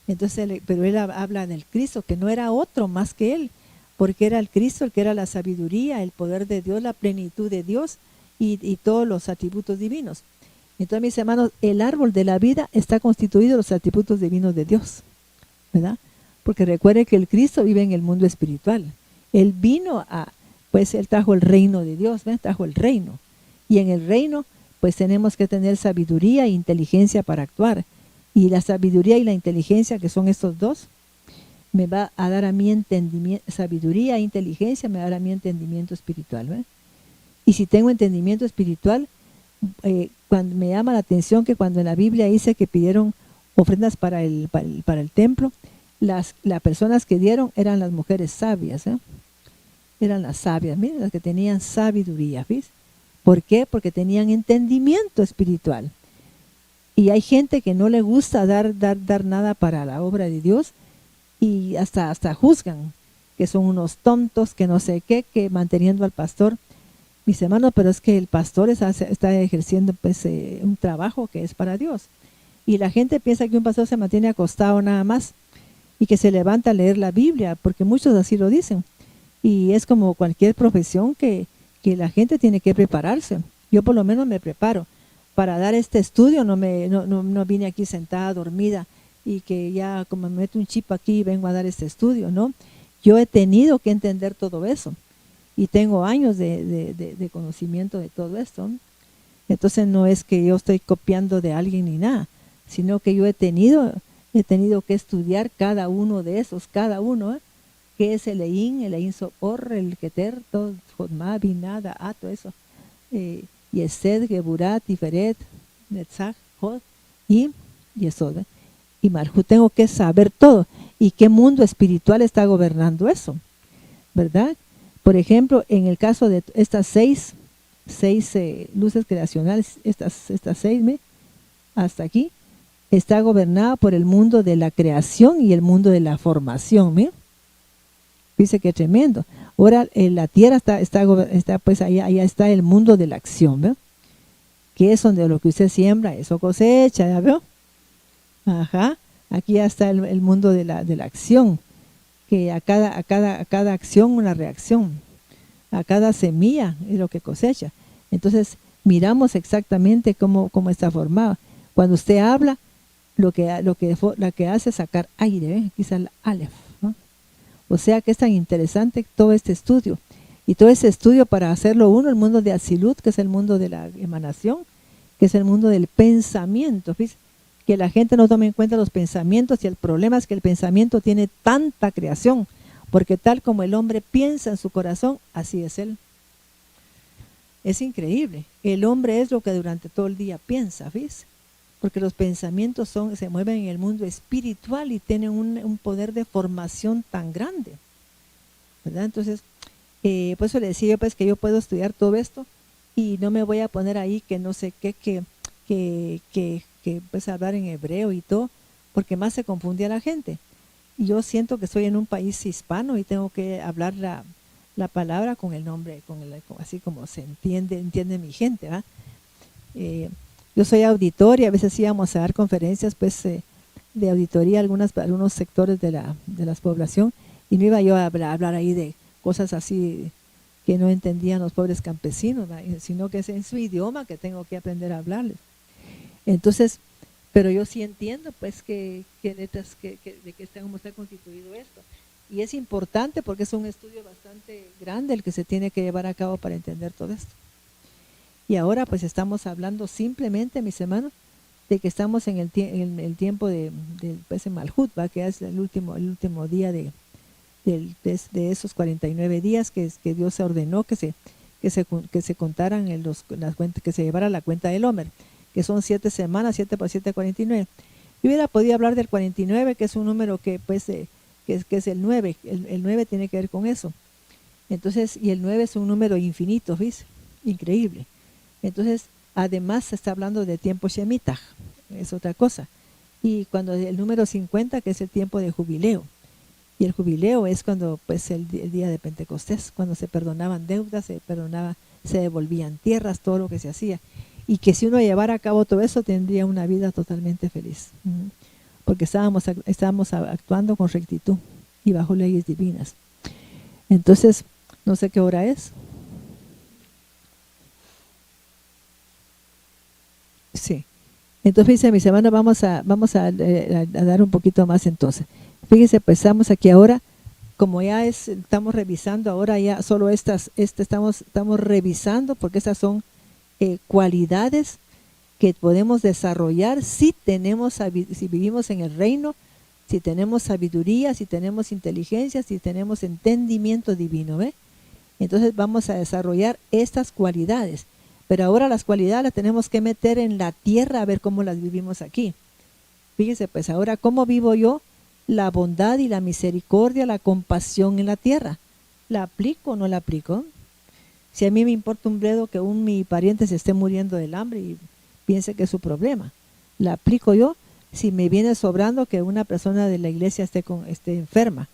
Entonces, pero él habla del Cristo, que no era otro más que él, porque era el Cristo, el que era la sabiduría, el poder de Dios, la plenitud de Dios y todos los atributos divinos. Entonces, mis hermanos, el árbol de la vida está constituido de los atributos divinos de Dios, ¿verdad? Porque recuerde que el Cristo vive en el mundo espiritual. Él vino pues él trajo el reino de Dios, ¿ves? Trajo el reino. Y en el reino, pues tenemos que tener sabiduría e inteligencia para actuar. Y la sabiduría y la inteligencia, que son estos dos, me va a dar a mí entendimiento, sabiduría e inteligencia me va a dar a mí entendimiento espiritual, ¿ves? Y si tengo entendimiento espiritual, cuando me llama la atención que cuando en la Biblia dice que pidieron ofrendas para el templo, las personas que dieron eran las mujeres sabias, eran las sabias, miren, las que tenían sabiduría, ¿ves? ¿Por qué? Porque tenían entendimiento espiritual. Y hay gente que no le gusta dar nada para la obra de Dios, y hasta juzgan que son unos tontos, que no sé qué, que manteniendo al pastor. Mis hermanos, pero es que el pastor está ejerciendo pues un trabajo que es para Dios. Y la gente piensa que un pastor se mantiene acostado nada más y que se levanta a leer la Biblia, porque muchos así lo dicen. Y es como cualquier profesión que la gente tiene que prepararse. Yo por lo menos me preparo. Para dar este estudio no vine aquí sentada, dormida, y que ya como me meto un chip aquí vengo a dar este estudio, ¿no? Yo he tenido que entender todo eso. Y tengo años de conocimiento de todo esto. Entonces no es que yo estoy copiando de alguien ni nada, sino que yo he tenido que estudiar cada uno de esos, cada uno, que es el Eín Sopor, el Keter, todo, Jodma, Binada, todo eso, Yesed, Geburat, Tiferet, Netzach, Jod y Yesod, y Malhut. Tengo que saber todo y qué mundo espiritual está gobernando eso, ¿verdad? Por ejemplo, en el caso de estas seis luces creacionales, estas seis, hasta aquí, está gobernada por el mundo de la creación y el mundo de la formación. Dice que tremendo. Ahora la tierra está pues allá está el mundo de la acción, ¿ve? Que es donde lo que usted siembra, eso cosecha, ¿ya veo? Ajá. Aquí ya está el mundo de la acción, que a cada acción una reacción, a cada semilla es lo que cosecha. Entonces miramos exactamente cómo está formado. Cuando usted habla, lo que hace es sacar aire, ¿eh? Aquí está el Aleph, ¿no? O sea que es tan interesante todo este estudio. Y todo este estudio para hacerlo uno, el mundo de Atzilut, que es el mundo de la emanación, que es el mundo del pensamiento. ¿Ves? Que la gente no tome en cuenta los pensamientos, y el problema es que el pensamiento tiene tanta creación, porque tal como el hombre piensa en su corazón, así es él. Es increíble. El hombre es lo que durante todo el día piensa, ¿ves? Porque los pensamientos se mueven en el mundo espiritual y tienen un poder de formación tan grande, ¿verdad? Entonces, por eso le decía yo pues que yo puedo estudiar todo esto y no me voy a poner ahí que no sé qué, que pues hablar en hebreo y todo, porque más se confunde a la gente. Y yo siento que estoy en un país hispano y tengo que hablar la palabra con el nombre, así como se entiende mi gente, ¿verdad? Yo soy auditor y a veces íbamos a dar conferencias pues de auditoría a algunos sectores de la población, y no iba yo a hablar ahí de cosas así que no entendían los pobres campesinos, ¿verdad? Sino que es en su idioma que tengo que aprender a hablarles. Entonces, pero yo sí entiendo pues que letras de que cómo está constituido esto. Y es importante porque es un estudio bastante grande el que se tiene que llevar a cabo para entender todo esto. Y ahora pues estamos hablando simplemente, mis hermanos, de que estamos en el tiempo de pues, Malhut, ¿va? Que es el último día de esos 49 días que Dios se ordenó que se contaran las cuentas, que se llevara la cuenta del Homer, que son 7 semanas, 7 por 7, 49. Yo hubiera podido hablar del 49, que es un número que pues que es el 9. El 9 tiene que ver con eso. Entonces, y el 9 es un número infinito, ¿ves? Increíble. Entonces, además se está hablando de tiempo Shemitah, es otra cosa. Y cuando el número 50, que es el tiempo de jubileo. Y el jubileo es cuando, pues, el día de Pentecostés, cuando se perdonaban deudas, se devolvían tierras, todo lo que se hacía. Y que si uno llevara a cabo todo eso, tendría una vida totalmente feliz. Porque estábamos actuando con rectitud y bajo leyes divinas. Entonces, no sé qué hora es. Sí. Entonces, fíjense, mis hermanos, vamos a dar un poquito más entonces. Fíjense, pues estamos aquí ahora, como ya estamos revisando ahora ya solo estamos revisando, porque estas son cualidades que podemos desarrollar si vivimos en el reino, si tenemos sabiduría, si tenemos inteligencia, si tenemos entendimiento divino, ¿ve? Entonces vamos a desarrollar estas cualidades. Pero ahora las cualidades las tenemos que meter en la tierra a ver cómo las vivimos aquí. Fíjense, pues ahora, ¿cómo vivo yo la bondad y la misericordia, la compasión en la tierra? ¿La aplico o no la aplico? Si a mí me importa un bledo que mi pariente se esté muriendo del hambre y piense que es su problema, ¿la aplico yo? si me viene sobrando que una persona de la iglesia esté enferma.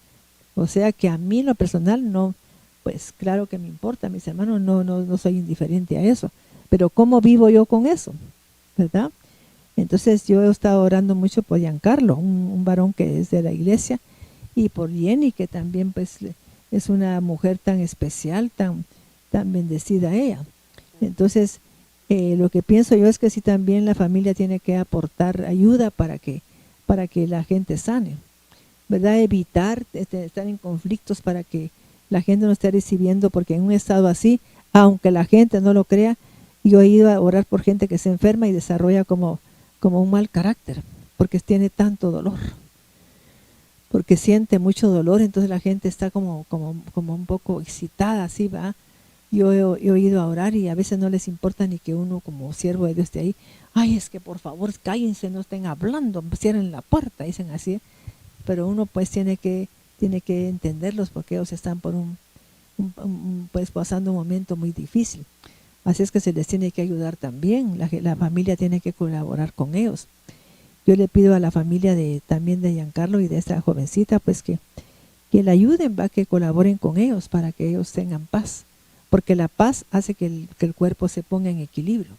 O sea que a mí en lo personal no, pues claro que me importa, mis hermanos, no soy indiferente a eso. Pero ¿cómo vivo yo con eso? ¿Verdad? Entonces yo he estado orando mucho por Giancarlo, un varón que es de la iglesia, y por Jenny, que también pues es una mujer tan especial, tan bendecida ella. Entonces lo que pienso yo es que sí, también la familia tiene que aportar ayuda para que la gente sane, ¿verdad? Evitar estar en conflictos para que la gente no esté recibiendo, porque en un estado así, aunque la gente no lo crea, yo he ido a orar por gente que se enferma y desarrolla como un mal carácter, porque tiene tanto dolor, porque siente mucho dolor, entonces la gente está como un poco excitada, así va. Yo he oído a orar y a veces no les importa ni que uno como siervo de Dios esté ahí. Ay, es que por favor cállense, no estén hablando, cierren la puerta, dicen así. Pero uno pues tiene que entenderlos, porque ellos están por pues pasando un momento muy difícil. Así es que se les tiene que ayudar también, la familia tiene que colaborar con ellos. Yo le pido a la familia también de Giancarlo y de esta jovencita, pues que le ayuden, que colaboren con ellos para que ellos tengan paz, porque la paz hace que el cuerpo se ponga en equilibrio.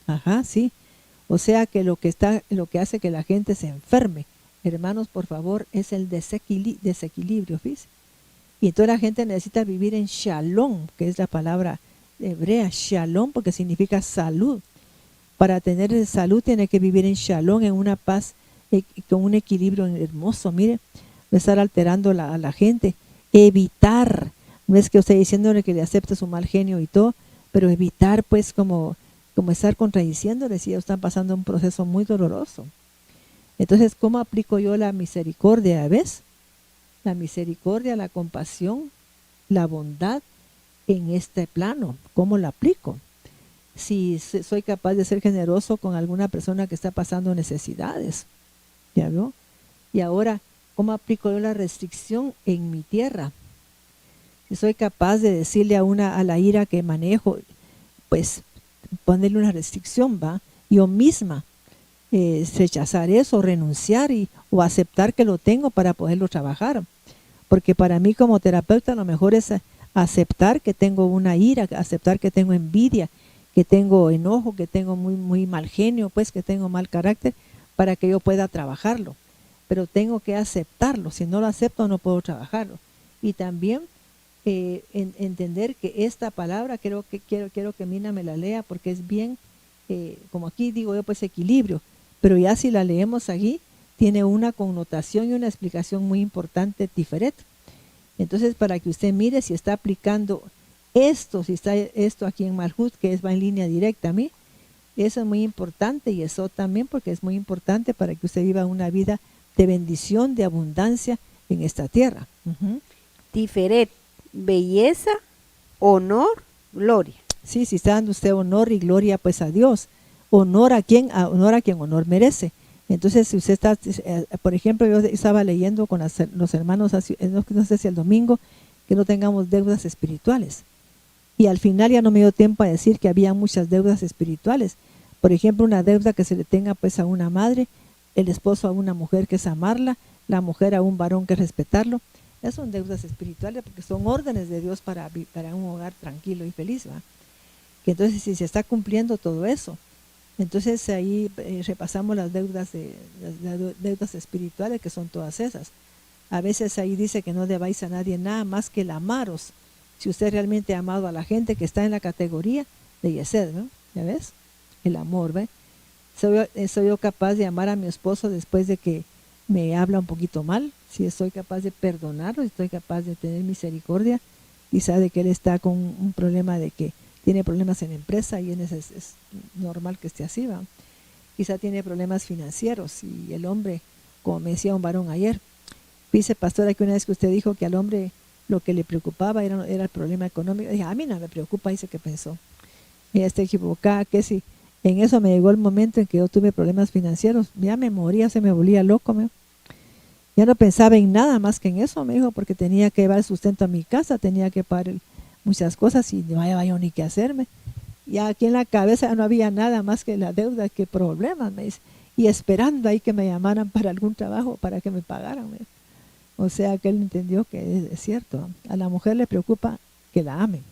Ajá, sí. O sea que lo que hace que la gente se enferme, hermanos, por favor, es el desequilibrio, ¿fíjense? Y entonces la gente necesita vivir en shalom, que es la palabra hebrea, shalom, porque significa salud. Para tener salud tiene que vivir en shalom, en una paz, con un equilibrio hermoso. Mire, no estar alterando a la gente. Evitar, no es que usted diciéndole que le acepte su mal genio y todo, pero evitar pues como estar contradiciéndole si ellos están pasando un proceso muy doloroso. Entonces, ¿cómo aplico yo la misericordia? ¿Ves? La misericordia, la compasión, la bondad en este plano. ¿Cómo la aplico? Si soy capaz de ser generoso con alguna persona que está pasando necesidades. ¿Ya vio? Y ahora, ¿cómo aplico yo la restricción en mi tierra? Si soy capaz de decirle a la ira que manejo, pues ponerle una restricción, ¿va? Yo misma rechazar eso, renunciar o aceptar que lo tengo para poderlo trabajar. Porque para mí como terapeuta lo mejor es aceptar que tengo una ira, aceptar que tengo envidia, que tengo enojo, que tengo muy mal genio, pues que tengo mal carácter, para que yo pueda trabajarlo. Pero tengo que aceptarlo, si no lo acepto no puedo trabajarlo. Y también entender que esta palabra, quiero que Mina me la lea, porque es bien, como aquí digo yo, pues equilibrio, pero ya si la leemos aquí, tiene una connotación y una explicación muy importante, diferente. Entonces, para que usted mire si está aplicando esto, si está esto aquí en Malhut, que va en línea directa a mí, eso es muy importante, y eso también porque es muy importante para que usted viva una vida de bendición, de abundancia en esta tierra. Tiferet, belleza, honor, gloria. Sí, si está dando usted honor y gloria pues a Dios, honor a quien honor merece. Entonces, si usted está, por ejemplo, yo estaba leyendo con los hermanos, no sé si el domingo, que no tengamos deudas espirituales. Y al final ya no me dio tiempo a decir que había muchas deudas espirituales. Por ejemplo, una deuda que se le tenga pues a una madre, el esposo a una mujer, que es amarla, la mujer a un varón, que es respetarlo. Esas son deudas espirituales porque son órdenes de Dios para un hogar tranquilo y feliz, ¿va? Que entonces si se está cumpliendo todo eso, entonces ahí repasamos las deudas deudas espirituales, que son todas esas. A veces ahí dice que no debáis a nadie nada más que el amaros. Si usted realmente ha amado a la gente, que está en la categoría de Yesed, ¿no? ¿Ya ves? El amor, ¿ve? ¿Soy yo capaz de amar a mi esposo después de que me habla un poquito mal? Si soy capaz de perdonarlo, si estoy capaz de tener misericordia, y sabe que él está con un problema de que tiene problemas en la empresa, y es normal que esté así, ¿va? Quizá tiene problemas financieros, y el hombre, como me decía un varón ayer, dice, pastora, que una vez que usted dijo que al hombre lo que le preocupaba era el problema económico, dije, a mí no me preocupa, dice que pensó. Ella está equivocada, que si en eso me llegó el momento en que yo tuve problemas financieros, ya me moría, se me volvía loco, ya no pensaba en nada más que en eso, me dijo, porque tenía que llevar sustento a mi casa, tenía que pagar muchas cosas y no había ni qué hacerme. Ya aquí en la cabeza no había nada más que la deuda, que problemas, me dice. y esperando ahí que me llamaran para algún trabajo, para que me pagaran. O sea que él entendió que es cierto, a la mujer le preocupa que la amen,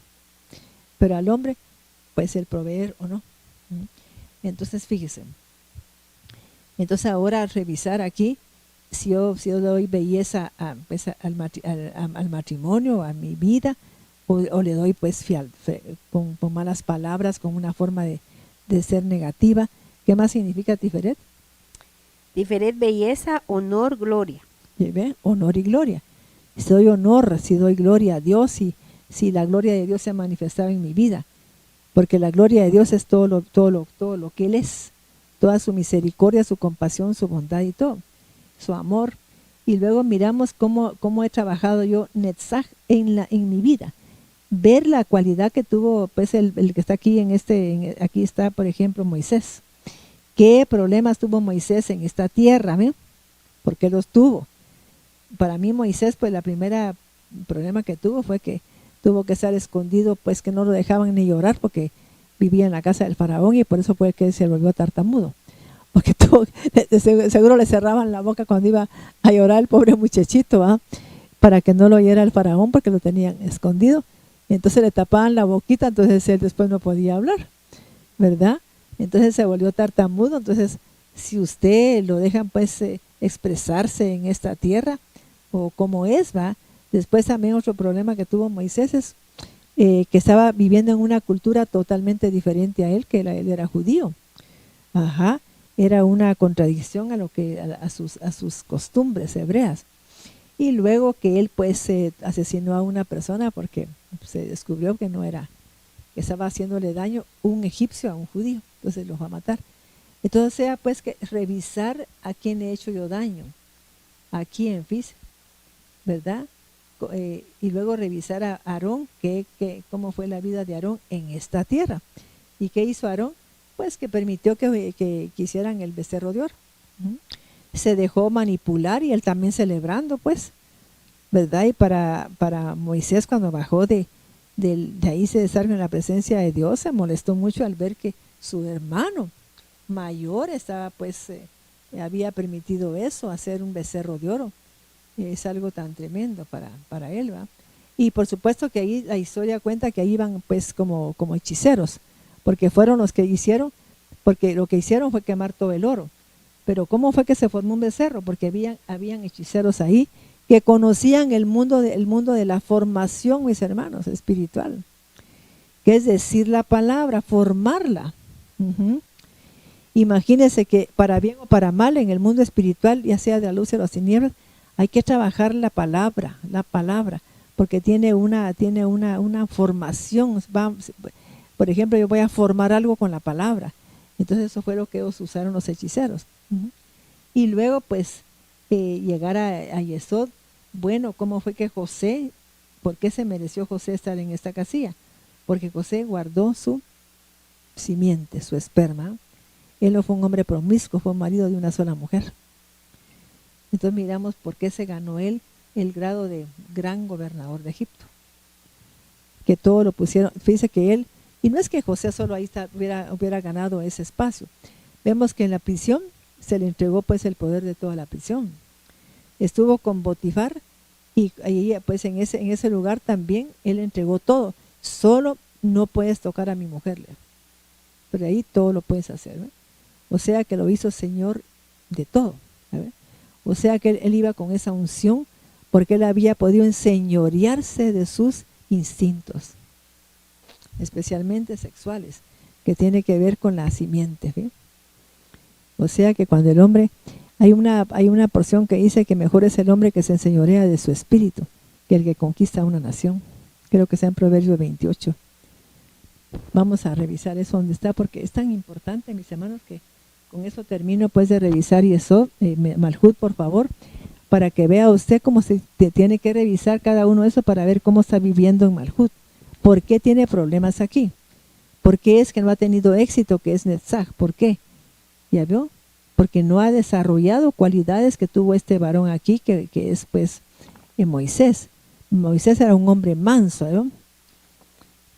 pero al hombre, pues el proveer o no. Entonces, fíjese. Entonces ahora revisar aquí, si yo doy belleza pues, al matrimonio, a mi vida, o le doy pues con malas palabras, con una forma de ser negativa. ¿Qué más significa Tiferet? Tiferet, belleza, honor, gloria. ¿Ve? Honor y gloria. Si doy honor, si doy gloria a Dios, si la gloria de Dios se ha manifestado en mi vida, porque la gloria de Dios es todo lo que Él es, toda su misericordia, su compasión, su bondad y todo, su amor. Y luego miramos cómo he trabajado yo Netzach en mi vida, ver la cualidad que tuvo pues el que está aquí aquí está por ejemplo Moisés. ¿Qué problemas tuvo Moisés en esta tierra? ¿Ve? ¿Por qué los tuvo? Para mí Moisés, pues la primera problema que tuvo fue que tuvo que estar escondido, pues que no lo dejaban ni llorar porque vivía en la casa del faraón y por eso fue que se volvió tartamudo. Porque seguro le cerraban la boca cuando iba a llorar el pobre muchachito, ¿ah? Para que no lo oyera el faraón porque lo tenían escondido. Y entonces le tapaban la boquita, entonces él después no podía hablar, ¿verdad? Entonces se volvió tartamudo. Entonces, si usted lo dejan pues expresarse en esta tierra, o como es, ¿va? Después también otro problema que tuvo Moisés es que estaba viviendo en una cultura totalmente diferente a él, que él era judío. Ajá, era una contradicción a sus costumbres hebreas. Y luego que él pues asesinó a una persona porque se descubrió que no era, que estaba haciéndole daño un egipcio a un judío, entonces los va a matar. Entonces sea pues que revisar a quién he hecho yo daño, a quién, fíjese, ¿verdad? Y luego revisar a Aarón, cómo fue la vida de Aarón en esta tierra. ¿Y qué hizo Aarón? Pues que permitió que hicieran el becerro de oro. Se dejó manipular y él también celebrando, pues, ¿verdad? Y para Moisés, cuando bajó de ahí se desarrolló en la presencia de Dios, se molestó mucho al ver que su hermano mayor estaba, pues, había permitido eso, hacer un becerro de oro. Es algo tan tremendo para él, ¿va? Y por supuesto que ahí la historia cuenta que ahí iban pues como hechiceros, porque fueron los que hicieron, porque lo que hicieron fue quemar todo el oro. Pero ¿cómo fue que se formó un becerro? Porque habían hechiceros ahí que conocían el mundo de la formación, mis hermanos, espiritual, que es decir la palabra, formarla. Imagínense que para bien o para mal en el mundo espiritual, ya sea de la luz o de las tinieblas, hay que trabajar la palabra, porque tiene una formación. Por ejemplo, yo voy a formar algo con la palabra. Entonces eso fue lo que ellos usaron los hechiceros. Y luego pues llegar a Yesod. Bueno, ¿cómo fue que José, por qué se mereció José estar en esta casilla? Porque José guardó su simiente, su esperma. Él no fue un hombre promiscuo, fue un marido de una sola mujer. Entonces miramos por qué se ganó él el grado de gran gobernador de Egipto. Que todo lo pusieron, fíjese que él, y no es que José solo ahí hubiera ganado ese espacio. Vemos que en la prisión se le entregó pues el poder de toda la prisión. Estuvo con Potifar y ahí pues en ese lugar también él entregó todo. Solo no puedes tocar a mi mujer, pero ahí todo lo puedes hacer, ¿no? O sea que lo hizo Señor de todo, ¿sabes? O sea que él iba con esa unción porque él había podido enseñorearse de sus instintos, especialmente sexuales, que tiene que ver con la simiente, ¿sí? O sea que cuando el hombre, hay una porción que dice que mejor es el hombre que se enseñorea de su espíritu que el que conquista una nación. Creo que está en Proverbios 28. Vamos a revisar eso donde está, porque es tan importante, mis hermanos, que con eso termino pues de revisar y eso, Malhut, por favor, para que vea usted cómo se tiene que revisar cada uno de eso para ver cómo está viviendo en Malhut. ¿Por qué tiene problemas aquí? ¿Por qué es que no ha tenido éxito, que es Netzach? ¿Por qué? ¿Ya vio? Porque no ha desarrollado cualidades que tuvo este varón aquí, que es pues Moisés. Moisés era un hombre manso, ¿no?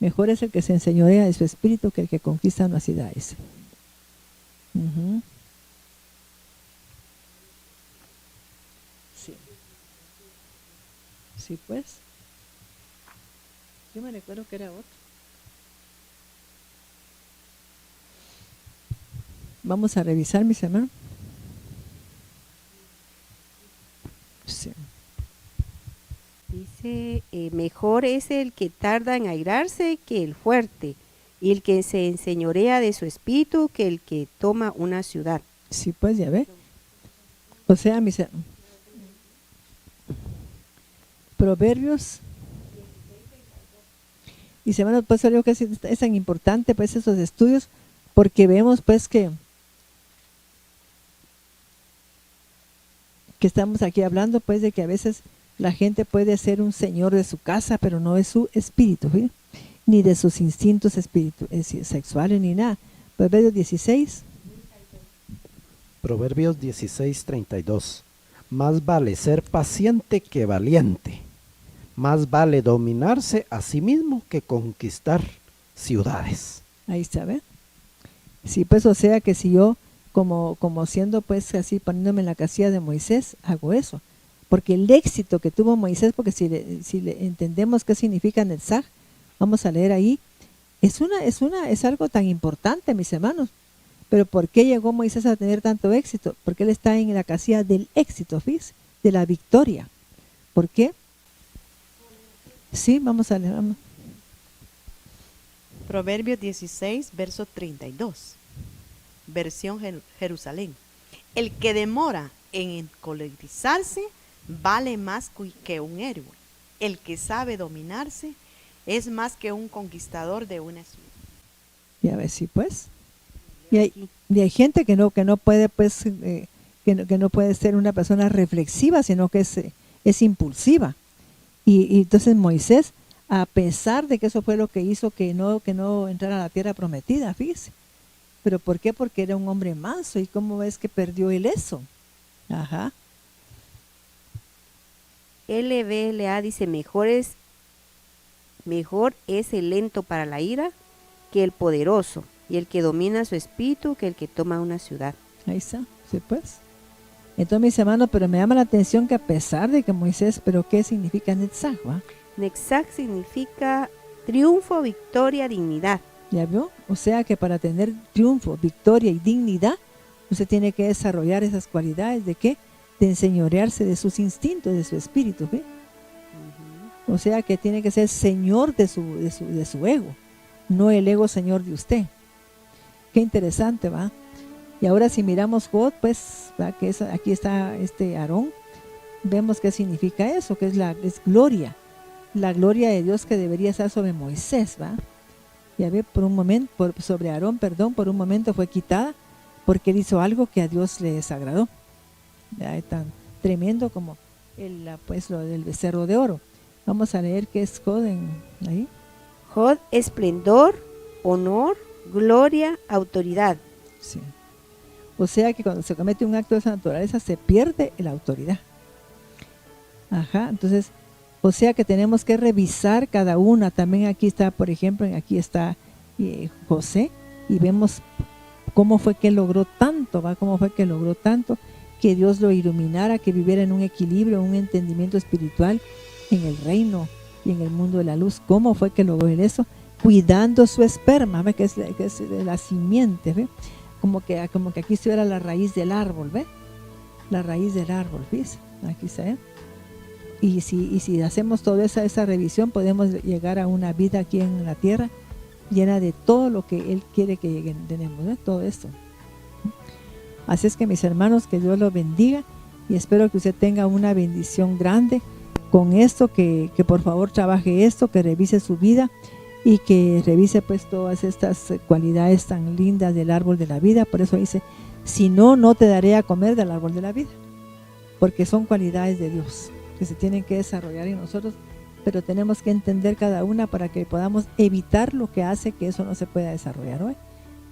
Mejor es el que se enseñorea de su espíritu que el que conquista unas ciudades. Sí, pues. Yo me recuerdo que era otro. Vamos a revisar, mis hermanos. Sí. Dice, mejor es el que tarda en airarse que el fuerte, y el que se enseñorea de su espíritu que el que toma una ciudad. Sí, pues, ya ve. O sea, mis hermanos. Proverbios. Y se van a pasar, yo que es tan importante pues esos estudios, porque vemos pues que estamos aquí hablando pues de que a veces la gente puede ser un señor de su casa, pero no de su espíritu, ¿sí? Ni de sus instintos sexuales, ni nada. Proverbios 16. Proverbios 16:32. Más vale ser paciente que valiente. Más vale dominarse a sí mismo que conquistar ciudades. Ahí está, ¿ve? Sí, pues o sea que si yo, como siendo pues así, poniéndome en la casilla de Moisés, hago eso. Porque el éxito que tuvo Moisés, porque si le entendemos qué significa Netzach, vamos a leer ahí, es algo tan importante, mis hermanos. Pero ¿por qué llegó Moisés a tener tanto éxito? Porque él está en la casilla del éxito, ¿fis? De la victoria. ¿Por qué? Sí, vamos a leer. Vamos. Proverbios 16, verso 32. Versión Jerusalén. El que demora en encolerizarse vale más que un héroe. El que sabe dominarse es más que un conquistador de una ciudad. Ya ves, sí, pues. Y hay gente que no puede, pues, que no puede ser una persona reflexiva, sino que es impulsiva. Y entonces Moisés, a pesar de que eso fue lo que hizo que no entrara a la tierra prometida, fíjese. ¿Pero por qué? Porque era un hombre manso. ¿Y cómo ves que perdió él eso? Ajá. LBLA dice, mejor es el lento para la ira que el poderoso, y el que domina su espíritu que el que toma una ciudad. Ahí está, sí pues. Entonces, mis hermanos, pero me llama la atención que a pesar de que Moisés, pero ¿qué significa Netzach? Netzach significa triunfo, victoria, dignidad. ¿Ya vio? O sea que para tener triunfo, victoria y dignidad, usted tiene que desarrollar esas cualidades de ¿qué? De enseñorearse de sus instintos, de su espíritu, ¿ve? O sea que tiene que ser señor de su ego, no el ego señor de usted. Qué interesante, ¿va? Y ahora si miramos God, pues, ¿va? Que aquí está Aarón, vemos qué significa eso, que es gloria, la gloria de Dios que debería estar sobre Moisés, ¿va? Ya ve, sobre Aarón, por un momento fue quitada, porque él hizo algo que a Dios le desagradó. Ya es tan tremendo como lo del becerro de oro. Vamos a leer qué es God ahí. God, esplendor, honor, gloria, autoridad. Sí. O sea que cuando se comete un acto de esa naturaleza se pierde la autoridad. Ajá, entonces, o sea que tenemos que revisar cada una. También aquí está, por ejemplo, aquí está José, y vemos cómo fue que logró tanto, ¿va? Cómo fue que logró tanto, que Dios lo iluminara, que viviera en un equilibrio, un entendimiento espiritual en el reino y en el mundo de la luz. ¿Cómo fue que logró eso? Cuidando su esperma, ¿ve? Que es la simiente, ¿ve? Como que aquí estuviera la raíz del árbol, ¿ve? La raíz del árbol, ¿ves? Aquí está, ¿eh? Y si hacemos toda esa revisión, podemos llegar a una vida aquí en la tierra llena de todo lo que Él quiere que tenemos, ¿eh? Todo esto. Así es que, mis hermanos, que Dios los bendiga, y espero que usted tenga una bendición grande con esto, que por favor trabaje esto, que revise su vida y que revise pues todas estas cualidades tan lindas del árbol de la vida. Por eso dice, si no, no te daré a comer del árbol de la vida, porque son cualidades de Dios que se tienen que desarrollar en nosotros, pero tenemos que entender cada una para que podamos evitar lo que hace que eso no se pueda desarrollar hoy.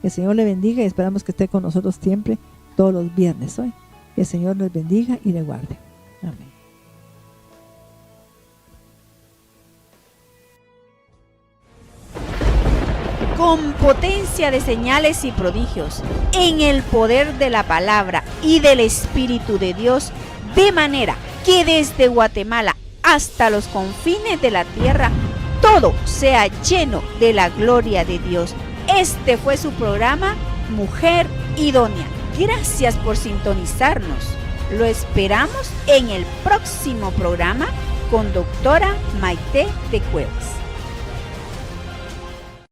Que el Señor le bendiga y esperamos que esté con nosotros siempre, todos los viernes hoy. Que el Señor les bendiga y le guarde. Amén. Con potencia de señales y prodigios, en el poder de la palabra y del Espíritu de Dios, de manera que desde Guatemala hasta los confines de la tierra, todo sea lleno de la gloria de Dios. Este fue su programa Mujer Idónea. Gracias por sintonizarnos. Lo esperamos en el próximo programa con doctora Maite de Cuevas.